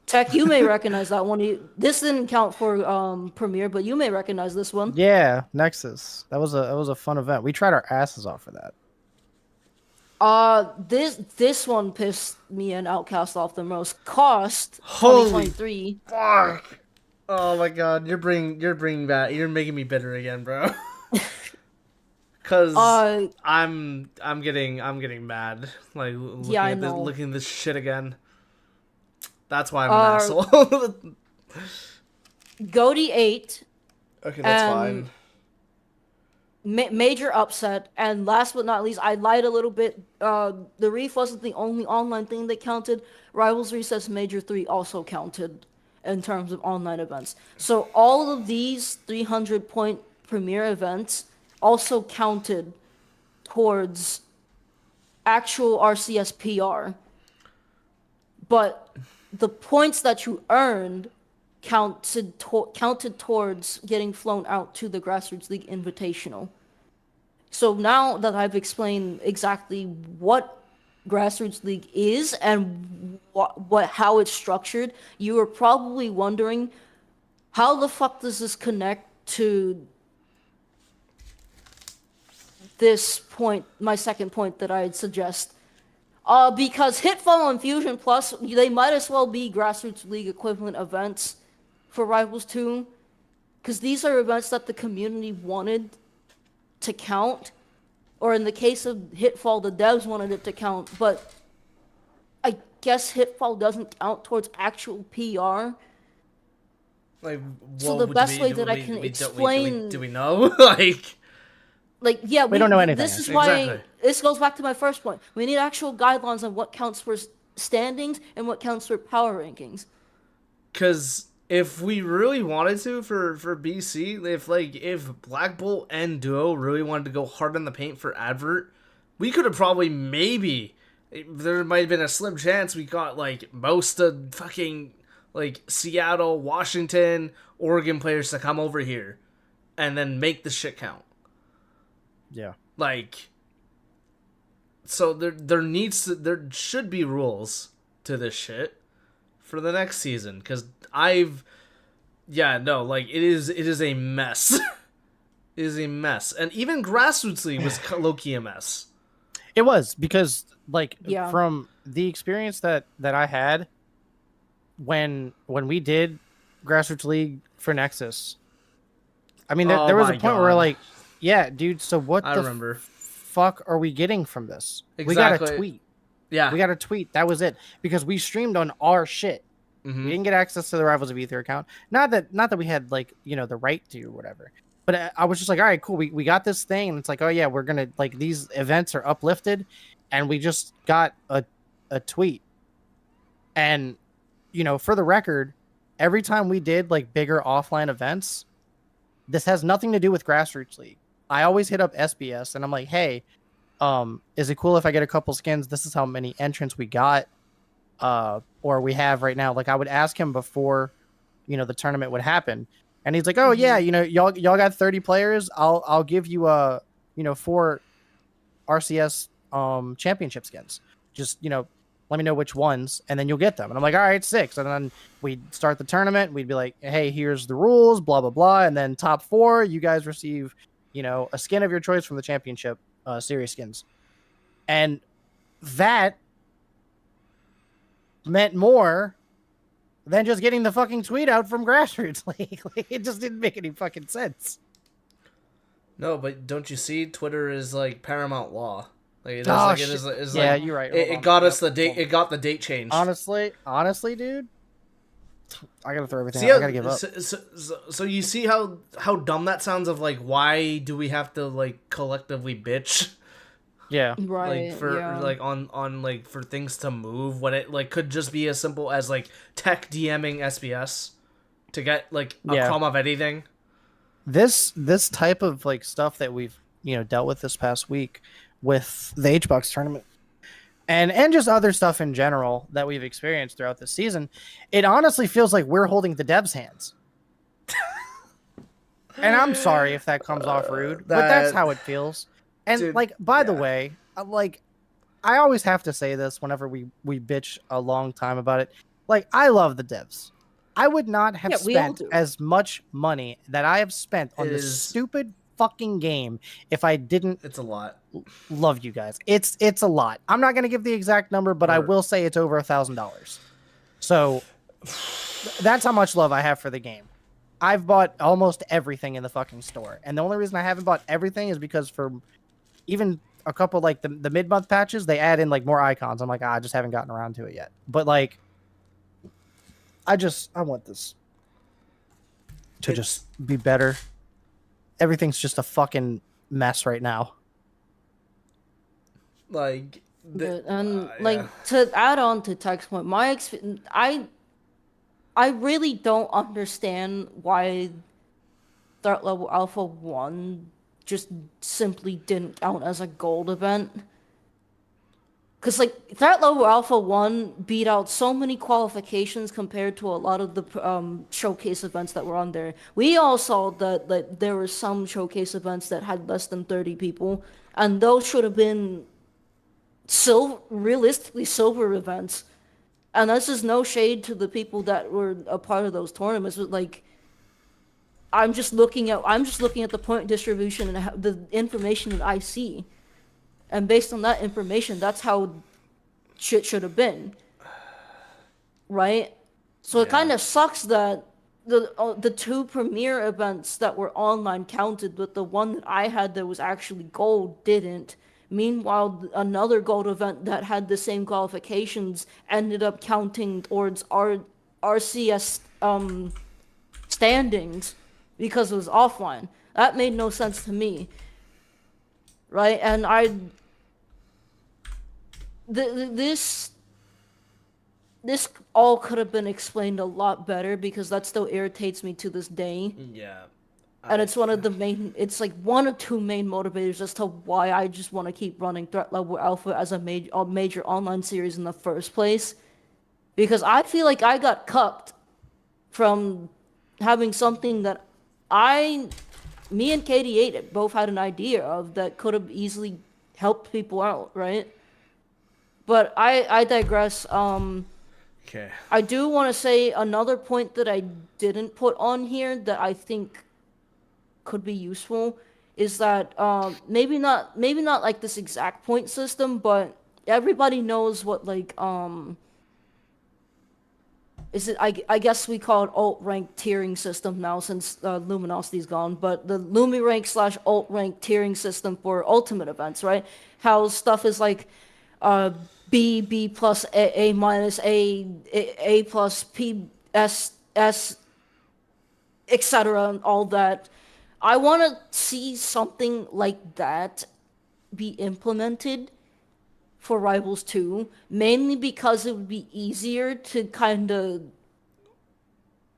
Tech, you may recognize that one. This didn't count for Premiere, but you may recognize this one. Yeah, Nexus. That was a fun event. We tried our asses off for that. This one pissed me and Outkast off the most. Cost Holy 2023. Fuck! Oh my god, you're bringing back. You're making me bitter again, bro. Cause I'm getting mad. Like looking at this shit again. That's why I'm an asshole. Goaty 8. Okay, that's fine. Major upset, and last but not least, I lied a little bit. The Reef wasn't the only online thing that counted. Rivals Recess Major 3 also counted in terms of online events. So all of these 300-point premier events also counted towards actual RCS PR. But the points that you earned counted towards getting flown out to the Grassroots League Invitational. So now that I've explained exactly what Grassroots League is and how it's structured, you are probably wondering, how the fuck does this connect to this point, my second point that I'd suggest? Because Hitfall and Fusion Plus, they might as well be Grassroots League equivalent events for Rivals 2, because these are events that the community wanted to count, or in the case of Hitfall, the devs wanted it to count, but I guess Hitfall doesn't count towards actual PR. Like, so the best way that I can explain... Do we know? Like, yeah, we don't know anything. This is why this goes back to my first point. We need actual guidelines on what counts for standings and what counts for power rankings. Because if we really wanted to for BC, if Black Bolt and Duo really wanted to go hard in the paint for advert, we could have probably there might have been a slim chance we got most of fucking Seattle, Washington, Oregon players to come over here and then make the shit count. Yeah. So there should be rules to this shit for the next season, because like it is a mess. It is a mess, and even Grassroots League was low-key a mess. It was, because like Yeah. from the experience that I had when we did Grassroots League for Nexus, I mean there was a point where we're like, yeah, dude, so what the fuck are we getting from this? Exactly. We got a tweet. Yeah. We got a tweet. That was it. Because we streamed on our shit. Mm-hmm. We didn't get access to the Rivals of Aether account. Not that we had like, you know, the right to or whatever. But I was just like, all right, cool. We got this thing, and it's like, oh yeah, we're gonna, like, these events are uplifted, and we just got a tweet. And, you know, for the record, every time we did like bigger offline events, this has nothing to do with Grassroots League. I always hit up SBS and I'm like, hey, is it cool if I get a couple skins? This is how many entrants we got, or we have right now. Like, I would ask him before, you know, the tournament would happen. And he's like, oh yeah, you know, y'all got 30 players. I'll give you 4 RCS championship skins. Just, you know, let me know which ones, and then you'll get them. And I'm like, all right, 6. And then we'd start the tournament. We'd be like, hey, here's the rules, blah blah blah. And then top 4, you guys receive, you know, a skin of your choice from the championship series skins. And that meant more than just getting the fucking tweet out from Grassroots League. Like, it just didn't make any fucking sense. No, but don't you see, Twitter is like paramount law. Like, it is yeah, like, you're right. It got us the date. It got the date changed. Honestly, dude, I gotta throw everything out. I gotta give up. So you see how dumb that sounds? Of like, why do we have to like collectively bitch? Yeah, right. Like for like on like for things to move, when it like could just be as simple as like tech DMing SBS to get like a com of anything. This type of like stuff that we've, you know, dealt with this past week with the HBox tournament and just other stuff in general that we've experienced throughout the season, it honestly feels like we're holding the devs' hands. And I'm sorry if that comes off rude, but that's how it feels. And dude, like, by the way, like, I always have to say this whenever we bitch a long time about it. Like, I love the devs. I would not have spent as much money that I have spent on this stupid fucking game if I didn't. It's a lot. Love you guys. It's a lot. I'm not gonna give the exact number, but I will say it's over $1,000. So that's how much love I have for the game. I've bought almost everything in the fucking store, and the only reason I haven't bought everything is because for even a couple like the mid-month patches, they add in like more icons. I'm like, I just haven't gotten around to it yet. But like, I want this to just be better. Everything's just a fucking mess right now. Like, to add on to Tech's point, my experience, I really don't understand why Threat Level Alpha 1 just simply didn't count as a gold event. Because, like, Threat Level Alpha 1 beat out so many qualifications compared to a lot of the showcase events that were on there. We all saw that there were some showcase events that had less than 30 people, and those should have been realistically silver events. And this is no shade to the people that were a part of those tournaments, but, like, I'm just looking at the point distribution and the information that I see. And based on that information, that's how shit should have been, right? So it kind of sucks that the 2 premier events that were online counted, but the one that I had that was actually gold didn't. Meanwhile, another gold event that had the same qualifications ended up counting towards RCS standings because it was offline. That made no sense to me. Right, and this all could have been explained a lot better, because that still irritates me to this day. Yeah, and it's one of the main. It's like one or two main motivators as to why I just want to keep running Threat Level Alpha as a major online series in the first place, because I feel like I got cucked from having something that me and KD8 both had an idea of that could have easily helped people out, right? But I digress. Okay. I do want to say another point that I didn't put on here that I think could be useful is that maybe not like this exact point system, but everybody knows what like is it I guess we call it alt rank tiering system now since Luminosity's gone, but the Lumi rank / alt rank tiering system for ultimate events, right? How stuff is like B plus A minus A plus P S etc. and all that. I want to see something like that be implemented for Rivals 2, mainly because it would be easier to kind of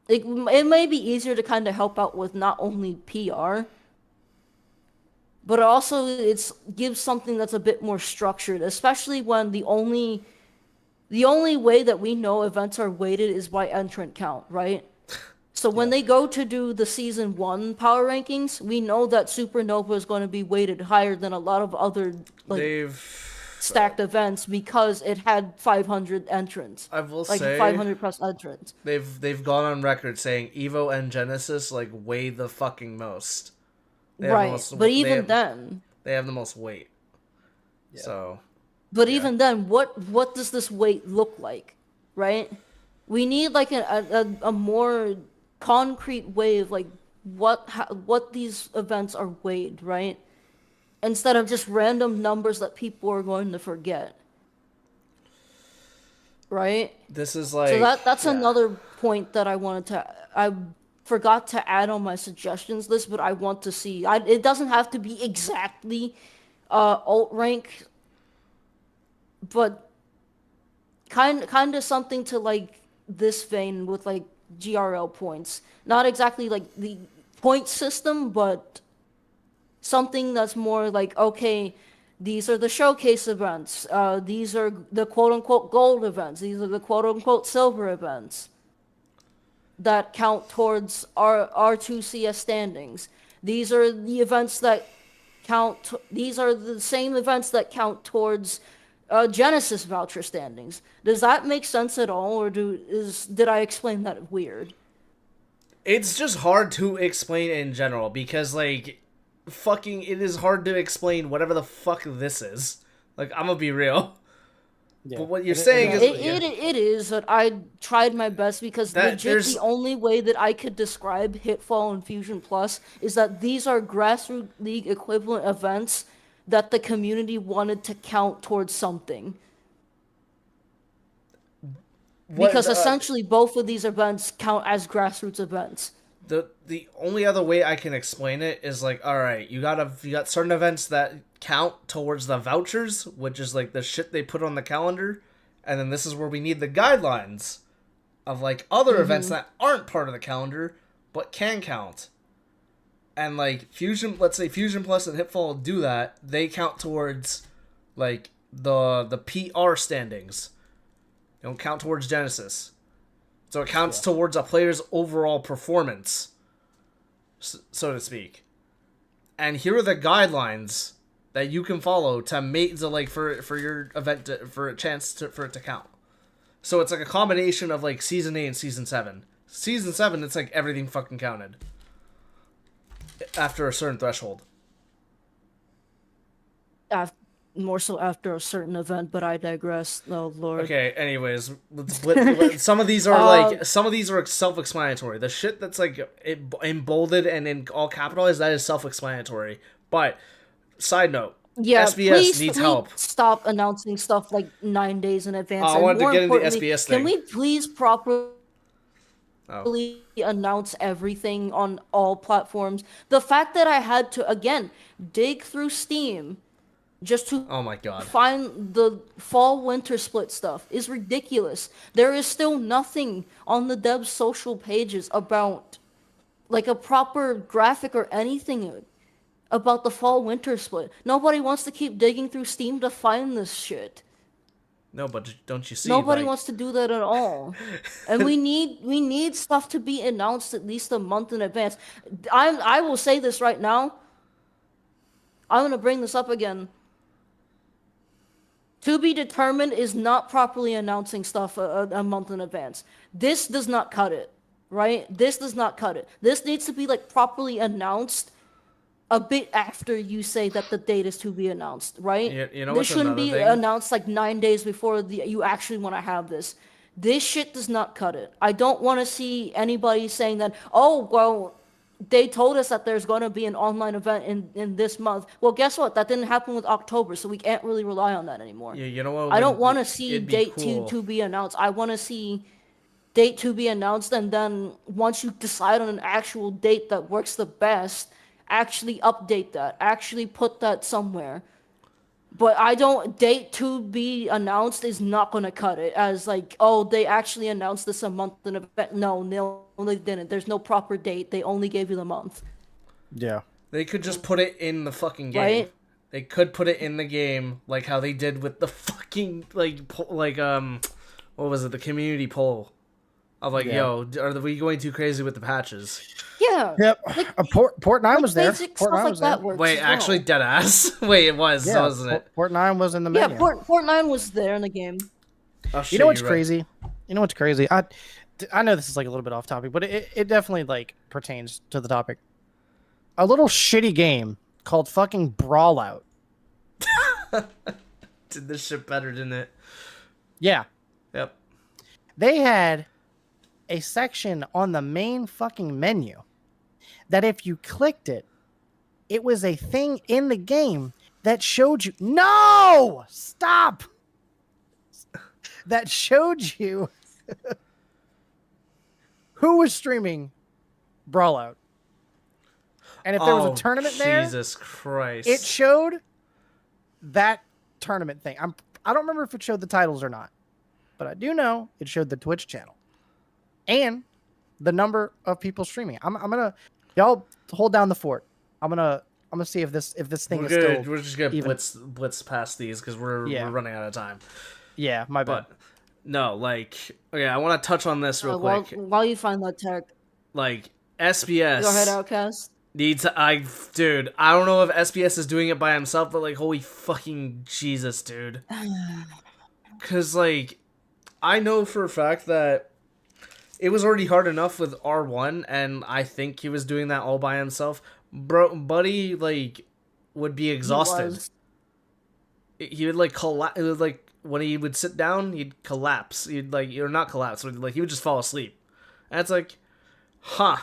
it may be easier to kind of help out with not only PR, but also it's gives something that's a bit more structured, especially when the only way that we know events are weighted is by entrant count, right? So when they go to do the season 1 power rankings, we know that Supernova is going to be weighted higher than a lot of other like stacked events because it had 500 entrants. I will like say 500 plus entrants. They've gone on record saying Evo and Genesis like weigh the fucking most. Right, but even then, they have the most weight. Yeah. So, but even then, what does this weight look like, right? We need like a more concrete way of like what these events are weighed, right? Instead of just random numbers that people are going to forget. Right? This is like so that's another point that I forgot to add on my suggestions list, but I want to see. It doesn't have to be exactly alt rank, but kind of something to like this vein with like GRL points. Not exactly like the point system, but something that's more like, okay, these are the showcase events. These are the quote-unquote gold events. These are the quote-unquote silver events that count towards our R2CS standings. These are the events that count. These are the same events that count towards Genesis voucher standings. Does that make sense at all, or did I explain that weird? It's just hard to explain in general because like fucking it is hard to explain whatever the fuck this is. Like I'm gonna be real. Yeah. But what you're saying is it is that I tried my best because legit the only way that I could describe Hitfall and Fusion Plus is that these are grassroots league equivalent events that the community wanted to count towards something. Because essentially both of these events count as grassroots events. The only other way I can explain it is like, all right, you got certain events that count towards the vouchers, which is like the shit they put on the calendar, and then this is where we need the guidelines of like other events that aren't part of the calendar but can count. And like let's say Fusion Plus and Hitfall do that, they count towards like the PR standings. They don't count towards Genesis. So it counts towards a player's overall performance, so to speak. And here are the guidelines that you can follow to make for your event for it to count. So it's like a combination of like season 8 and season 7. Season 7, it's like everything fucking counted after a certain threshold. More so after a certain event, but I digress. Oh lord. Okay. Anyways, some of these are self-explanatory. The shit that's like in bolded and in all capitalized, that is self-explanatory. But side note, SBS needs help. Stop announcing stuff like 9 days in advance. I wanted to get into the SBS thing. Can we please properly announce everything on all platforms? The fact that I had to again dig through Steam just to find the fall-winter split stuff is ridiculous. There is still nothing on the devs' social pages about like a proper graphic or anything about the fall-winter split. Nobody wants to keep digging through Steam to find this shit. No, but don't you see? Nobody wants to do that at all. And we need stuff to be announced at least a month in advance. I will say this right now. I'm gonna bring this up again. To be determined is not properly announcing stuff a month in advance. This does not cut it, right? This does not cut it. This needs to be like properly announced a bit after you say that the date is to be announced, right? You know This what's shouldn't another be thing? announced like 9 days before you actually want to have this. This shit does not cut it. I don't want to see anybody saying that, oh, well, they told us that there's going to be an online event in this month. Well, guess what? That didn't happen with October, so we can't really rely on that anymore. Yeah, you know what? I don't want to see it'd be date cool. to be announced. I want to see date to be announced, and then once you decide on an actual date that works the best, actually update that. Actually put that somewhere. But I don't, date to be announced is not going to cut it as like, oh, they actually announced this a month in advance. No, they didn't. There's no proper date. They only gave you the month. Yeah. They could just put it in the fucking game. Right? They could put it in the game like how they did with the fucking what was it? The community poll of like, yo, are we going too crazy with the patches? Yeah. Yep. Like, Port 9 was there. basic Port stuff 9 like was there. that works Wait, as well. actually, dead ass. Wait, it was, Yeah, wasn't it? Port 9 was in the Yeah, menu. Port 9 was there in the game. Oh, shit, You know what's you're right. crazy? You know what's crazy? I know this is like a little bit off topic, but it definitely like pertains to the topic. A little shitty game called fucking Brawlout. Did this shit better, didn't it? Yeah. Yep. They had a section on the main fucking menu that if you clicked it, it was a thing in the game that showed you. No! Stop! That showed you who was streaming Brawlout. And if there was a tournament there, Jesus Christ. it showed that tournament thing. I don't remember if it showed the titles or not, but I do know it showed the Twitch channel and the number of people streaming. I'm gonna, y'all hold down the fort. I'm gonna see if this thing is still. We're just gonna even. blitz past these because we're running out of time. Yeah, my bad. But no, like, okay, I want to touch on this real quick. While you find that tech, Like SBS. go ahead, Outkast. Dude, I don't know if SBS is doing it by himself, but like, holy fucking Jesus, dude. Cause like, I know for a fact that it was already hard enough with R1, and I think he was doing that all by himself. Buddy, like, would be exhausted. He would like collapse. It was like when he would sit down, he'd collapse. He'd like, or not collapse, but like he would just fall asleep. And it's like, huh.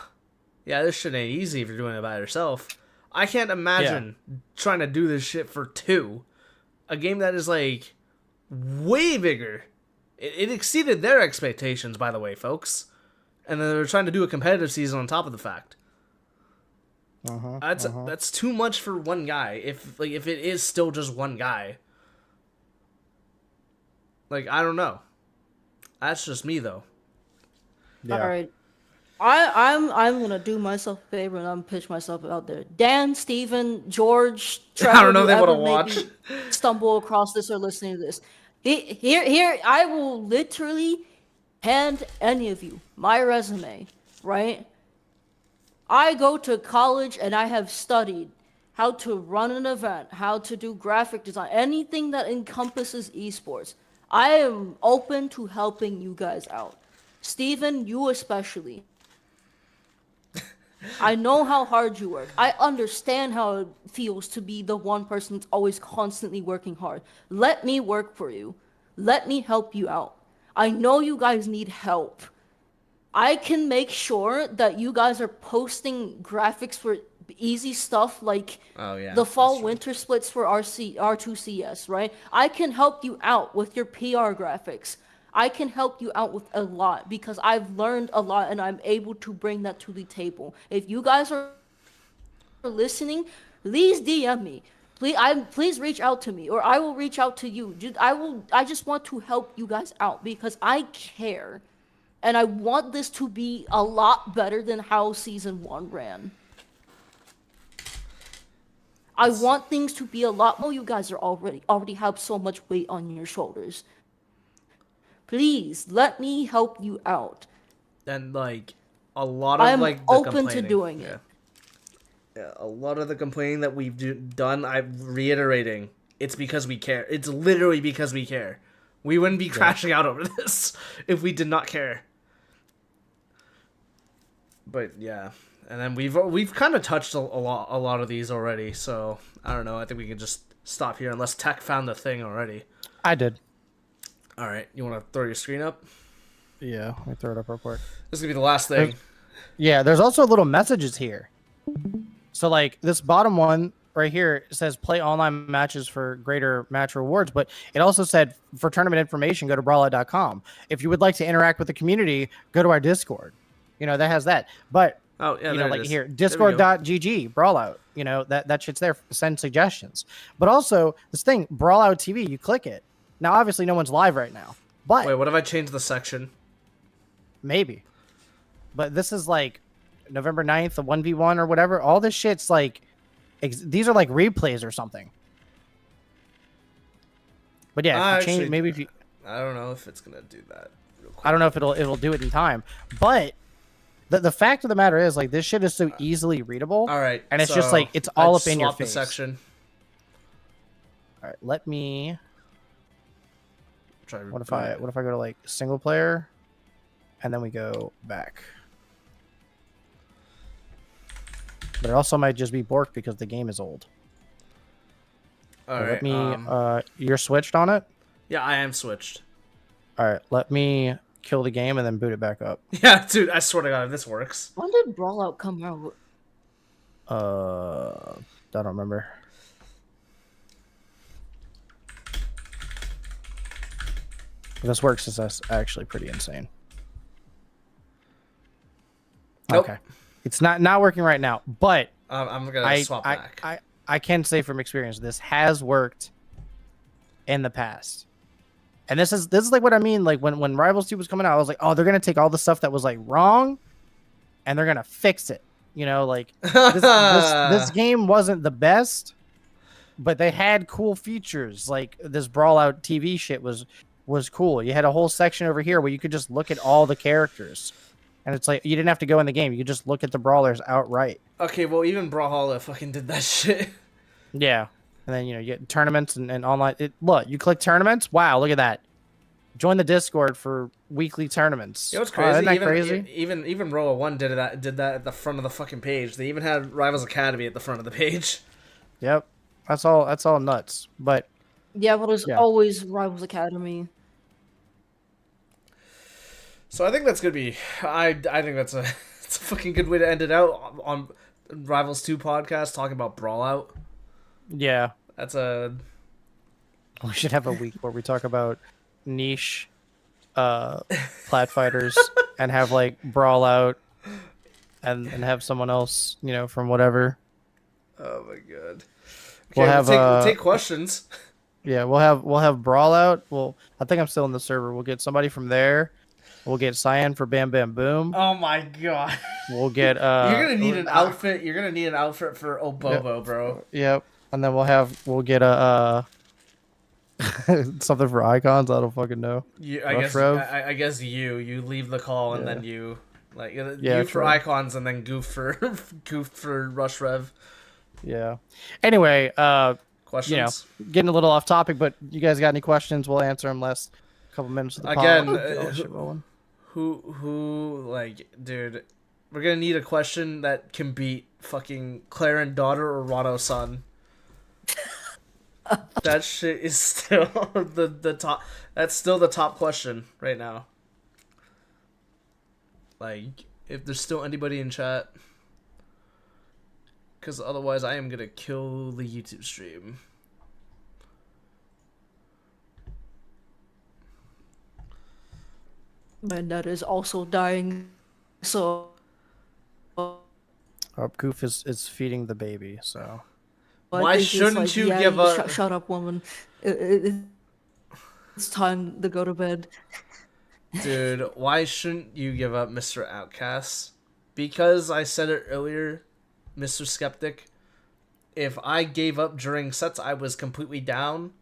Yeah, this shit ain't easy if you're doing it by yourself. I can't imagine trying to do this shit for two. A game that is, like, way bigger. It exceeded their expectations, by the way, folks. And then they're trying to do a competitive season on top of the fact. That's too much for one guy. If it is still just one guy. Like, I don't know. That's just me, though. Yeah. All right. I'm gonna do myself a favor and I'm pitch myself out there. Dan, Steven, George, Trevor, I don't know if they whoever want to maybe watch. stumble across this or listening to this. Here, I will literally hand any of you my resume, right? I go to college and I have studied how to run an event, how to do graphic design, anything that encompasses esports. I am open to helping you guys out. Steven, you especially. I know how hard you work. I understand how it feels to be the one person that's always constantly working hard. Let me work for you. Let me help you out. I know you guys need help. I can make sure that you guys are posting graphics for easy stuff like the fall-winter splits for R2CS, right? I can help you out with your PR graphics. I can help you out with a lot because I've learned a lot and I'm able to bring that to the table. If you guys are listening, please DM me. Please reach out to me or I will reach out to you. I just want to help you guys out because I care. And I want this to be a lot better than how Season 1 ran. I want things to be a lot more. You guys are already have so much weight on your shoulders. Please let me help you out. And like a lot of I'm like the open to doing it. Yeah, a lot of the complaining that we've done, I'm reiterating, it's because we care. It's literally because we care. We wouldn't be crashing out over this if we did not care. But yeah, and then we've kind of touched a lot of these already. So I don't know. I think we can just stop here unless Tech found the thing already. I did. All right, you want to throw your screen up? Yeah, let me throw it up real quick. This is gonna be the last thing. There's also little messages here. So like this bottom one right here says play online matches for greater match rewards, but it also said for tournament information, go to brawlout.com. If you would like to interact with the community, go to our Discord. That has that. But like here, discord.gg, brawlout. That shit's there. Send suggestions. But also this thing, Brawlout TV, you click it. Now, obviously, no one's live right now. But wait, what if I change the section? Maybe. But this is like November 9th, a 1v1 or whatever. All this shit's like, these are like replays or something. But yeah, if you change, maybe if you... I don't know if it's going to do that real quick. I don't know if it'll do it in time. But the fact of the matter is, like, this shit is so easily readable. All right. And it's just like, it's all up in your face. The section. All right, let me... What if I go to like single player, and then we go back? But it also might just be borked because the game is old. All right. Let me. You're switched on it. Yeah, I am switched. All right. Let me kill the game and then boot it back up. Yeah, dude. I swear to God, if this works. When did Brawlout come out? I don't remember. If this works, is actually pretty insane. Nope. Okay, it's not working right now, but I'm gonna swap back. I can say from experience, this has worked in the past, and this is like what I mean. Like when Rivals 2 was coming out, I was like, oh, they're gonna take all the stuff that was like wrong, and they're gonna fix it. Like this game wasn't the best, but they had cool features. Like this Brawlout TV shit was cool. You had a whole section over here where you could just look at all the characters, and it's like you didn't have to go in the game. You could just look at the brawlers outright. Okay, well, even Brawlhalla fucking did that shit. Yeah, and then you get tournaments and online. Look, you click tournaments. Wow, look at that. Join the Discord for weekly tournaments. You know what's crazy? Isn't that crazy? Even Roa 1 did that at the front of the fucking page. They even had Rivals Academy at the front of the page. Yep, that's all nuts. But yeah, but there's always Rivals Academy. So I think that's gonna be. I think it's a fucking good way to end it out on Rivals 2 podcast talking about Brawlout. Yeah, we should have a week where we talk about niche plat fighters and have like Brawlout and have someone else from whatever. Oh my God. Okay, we'll have take questions. Yeah, we'll have Brawlout. Well, I think I'm still in the server. We'll get somebody from there. We'll get Cyan for Bam Bam Boom. Oh my God. We'll get you're gonna need an outfit. You're gonna need an outfit for Obobo, yep. bro. Yep. And then we'll get a something for icons. I don't fucking know. I guess you leave the call and then you for icons and then goof for Rush Rev. Yeah. Anyway, questions. Getting a little off topic, but you guys got any questions? We'll answer them last couple minutes of the again. Who like, dude, we're gonna need a question that can beat fucking Claren daughter or Rado son. That shit is still the top. That's still the top question right now. Like, if there's still anybody in chat, because otherwise I am gonna kill the YouTube stream. My nut is also dying, so... Goof is feeding the baby, so... Why shouldn't you give up? Shut up, woman. It's time to go to bed. Dude, why shouldn't you give up, Mr. Outkast? Because I said it earlier, Mr. Skeptic. If I gave up during sets I was completely down,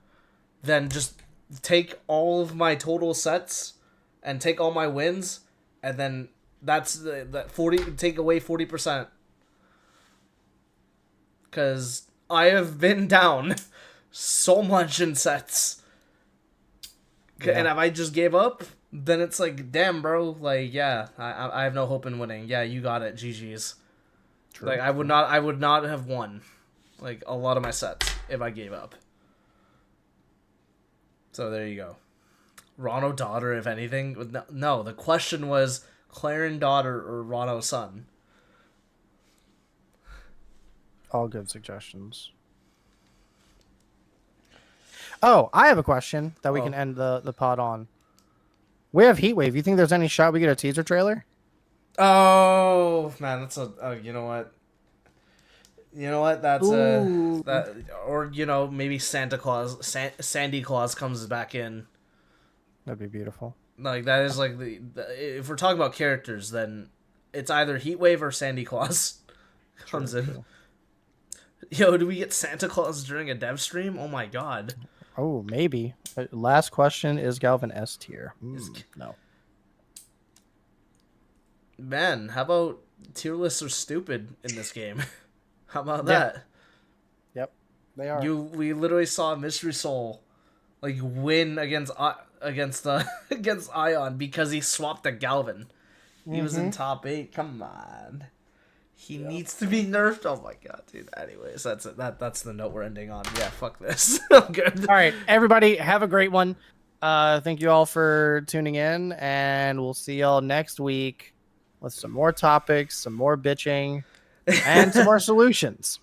then just take all of my total sets and take all my wins, and then that's that 40. Take away 40%. Because I have been down so much in sets. Yeah. And if I just gave up, then it's like, damn, bro. Like, yeah, I have no hope in winning. Yeah, you got it. GG's. True. Like, I would not have won, like, a lot of my sets if I gave up. So there you go. Rano daughter, if anything. No, the question was Claren daughter or Rano son. All good suggestions. Oh, I have a question that we can end the pod on. We have Heatwave. You think there's any shot we get a teaser trailer? Oh man, that's you know what? You know what? That's that, or you know, maybe Santa Claus, Sandy Claus comes back in. That'd be beautiful. Like that is like the if we're talking about characters, then it's either Heatwave or Sandy Claus comes in. True. Yo, do we get Santa Claus during a dev stream? Oh my god. Oh, maybe. Last question, is Galvin S tier? No. Man, how about tier lists are stupid in this game? How about that? Yep, they are. We literally saw Mystery Soul like win against against Ion because he swapped to Galvin. He was in top 8. Come on. He needs to be nerfed. Oh my god, dude. Anyways, that's it. That's the note we're ending on. Yeah, fuck this. I'm good. All right, everybody, have a great one. Thank you all for tuning in, and we'll see y'all next week with some more topics, some more bitching, and some more solutions.